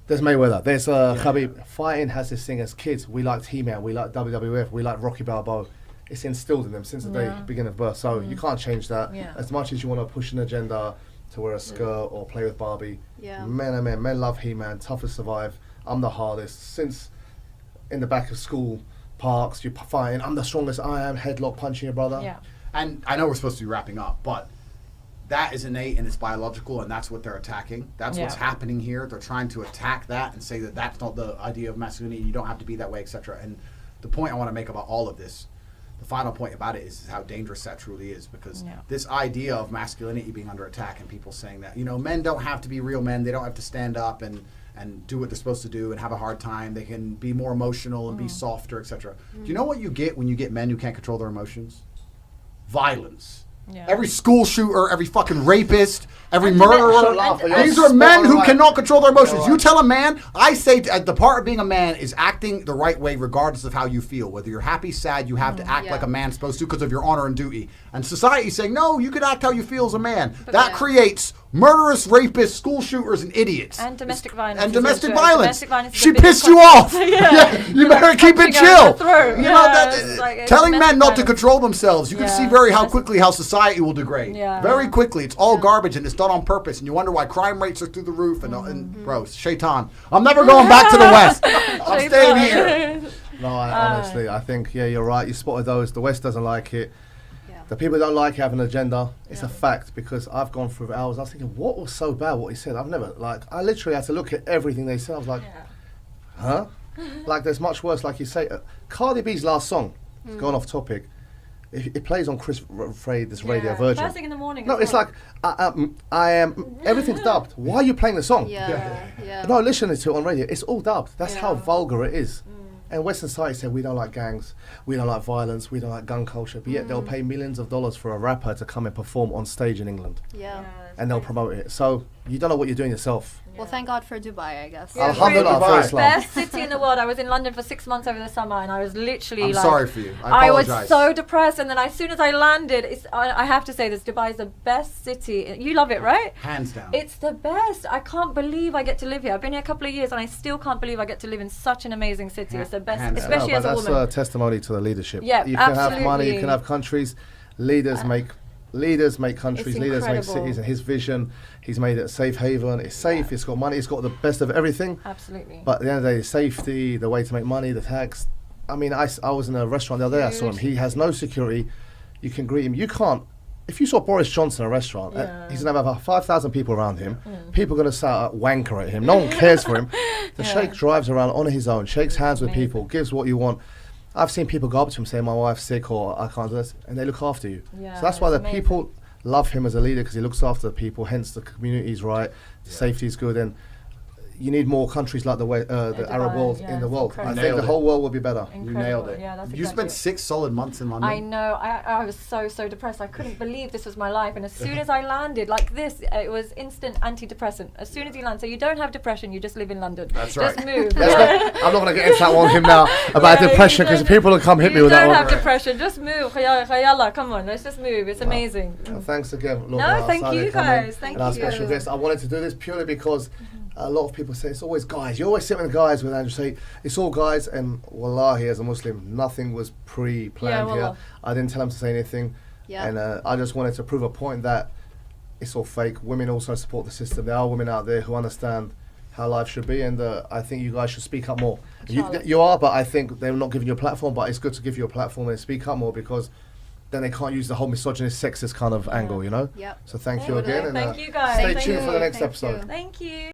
There's Mayweather. There's Khabib. Fighting has this thing as kids. We liked He-Man. We liked WWF. We liked Rocky Balboa. It's instilled in them since the day beginning of birth. So you can't change that. Yeah. As much as you want to push an agenda to wear a skirt or play with Barbie. Yeah. Men are men. Men love He-Man. Tough to survive. I'm the hardest. Since in the back of school parks, you're fighting. I'm the strongest. I am. Headlock punching your brother. Yeah. And I know we're supposed to be wrapping up, but that is innate and it's biological, and that's what they're attacking. That's what's happening here. They're trying to attack that and say that that's not the idea of masculinity. You don't have to be that way, etc. And the point I want to make about all of this, the final point about it is how dangerous that truly is, because this idea of masculinity being under attack and people saying that, men don't have to be real men. They don't have to stand up and do what they're supposed to do and have a hard time. They can be more emotional and be softer, etc. Do you know what you get when you get men who can't control their emotions? Violence. Yeah. Every school shooter, every fucking rapist, every And murderer. and- These are men who cannot control their emotions. You're You right. tell a man, I say the part of being a man is acting the right way regardless of how you feel. Whether you're happy, sad, you have to act like a man's supposed to because of your honor and duty. And society is saying, no, you can act how you feel as a man. That creates murderous, rapists, school shooters, and idiots. And domestic violence. And is domestic also- violence. Domestic violence is She the biggest pissed you con- off. You better keep it punching her in chill. the throat. You Yeah, know, it's like- it's telling men domestic not to violence. control themselves. You can see how quickly how society will degrade. Yeah. Very quickly. It's all garbage and it's done on purpose. And you wonder why crime rates are through the roof. And bro, shaitan. I'm never going back to the West. I'm staying here. No, honestly, I think, you're right. You spotted those. The West doesn't like it. Yeah. The people who don't like it have an agenda. It's a fact, because I've gone through hours. I was thinking, what was so bad what he said? I literally had to look at everything they said. I was like, huh? Like, there's much worse, like you say. Cardi B's last song, it's gone off topic. It plays on Chris Frey, this Radio Virgin. First thing in the morning. No, as it's well. like, I am, everything's dubbed. Why are you playing the song? Yeah. No, listening to it on radio, it's all dubbed. That's how vulgar it is. And Western society said, we don't like gangs, we don't like violence, we don't like gun culture, but yet they'll pay millions of dollars for a rapper to come and perform on stage in England. Yeah. And they'll promote it. So you don't know what you're doing yourself. Well, thank God for Dubai, I guess. Yeah, Alhamdulillah for really Islam. best city in the world. I was in London for 6 months over the summer, and I was literally I'm like, sorry for you. I was apologize. so depressed, and then as soon as I landed, I have to say this: Dubai is the best city. You love it, right? Hands down. It's the best. I can't believe I get to live here. I've been here a couple of years, and I still can't believe I get to live in such an amazing city. It's the best, Hands down. especially as a That's woman. a testimony to the leadership. Yeah, you can have money, absolutely. you can have countries. Leaders make countries, It's leaders make incredible. cities, and his vision, he's made it a safe haven. It's safe, it's got money, it's got the best of everything. Absolutely. But at the end of the day, safety, the way to make money, the tax. I mean, I was in a restaurant the other day, I saw him. He has no security. You can greet him. You can't. If you saw Boris Johnson in a restaurant, he's going to have 5,000 people around him. People are going to shout wanker at him. No one cares for him. The sheikh drives around on his own, shakes hands with people, gives what you want. I've seen people go up to him saying, my wife's sick or I can't do this, and they look after you. Yeah, So that's why the it's amazing. people love him as a leader, because he looks after the people, hence the community's right, the safety's good, and you need more countries like the Arab Dubai, world yeah, in the it's world. incredible. I think Nailed the it. whole world will be better. Incredible. You nailed it. Yeah, that's You exactly spent it. 6 solid months in London. I know. I was so depressed. I couldn't believe this was my life. And as soon as I landed, like this, it was instant antidepressant. As soon as you land, so you don't have depression. You just live in London. That's Just right. move. I'm not going to get into that one with him now about Yeah, depression, you because don't- people will come hit me You with that don't one. have depression. Just move. Khayala, come on. Let's just move. It's amazing. Thanks again, Lord. No, thank Sadia you Khan, guys. Thank and our you. special guest. I wanted to do this purely because a lot of people say it's always guys. You always sit with guys with Andrew, say it's all guys, and wallahi, as a Muslim, nothing was pre-planned Yeah, here. wallah. I didn't tell him to say anything, Yeah. and I just wanted to prove a point that it's all fake. Women also support the system. There are women out there who understand how life should be, and I think you guys should speak up more. You are, but I think they're not giving you a platform, but it's good to give you a platform and speak up more, because then they can't use the whole misogynist, sexist kind of angle, you know? Yep. So thank you Thank you. again. And Thank you, guys. Stay Thank tuned for the you. next Thank episode. you. Thank you.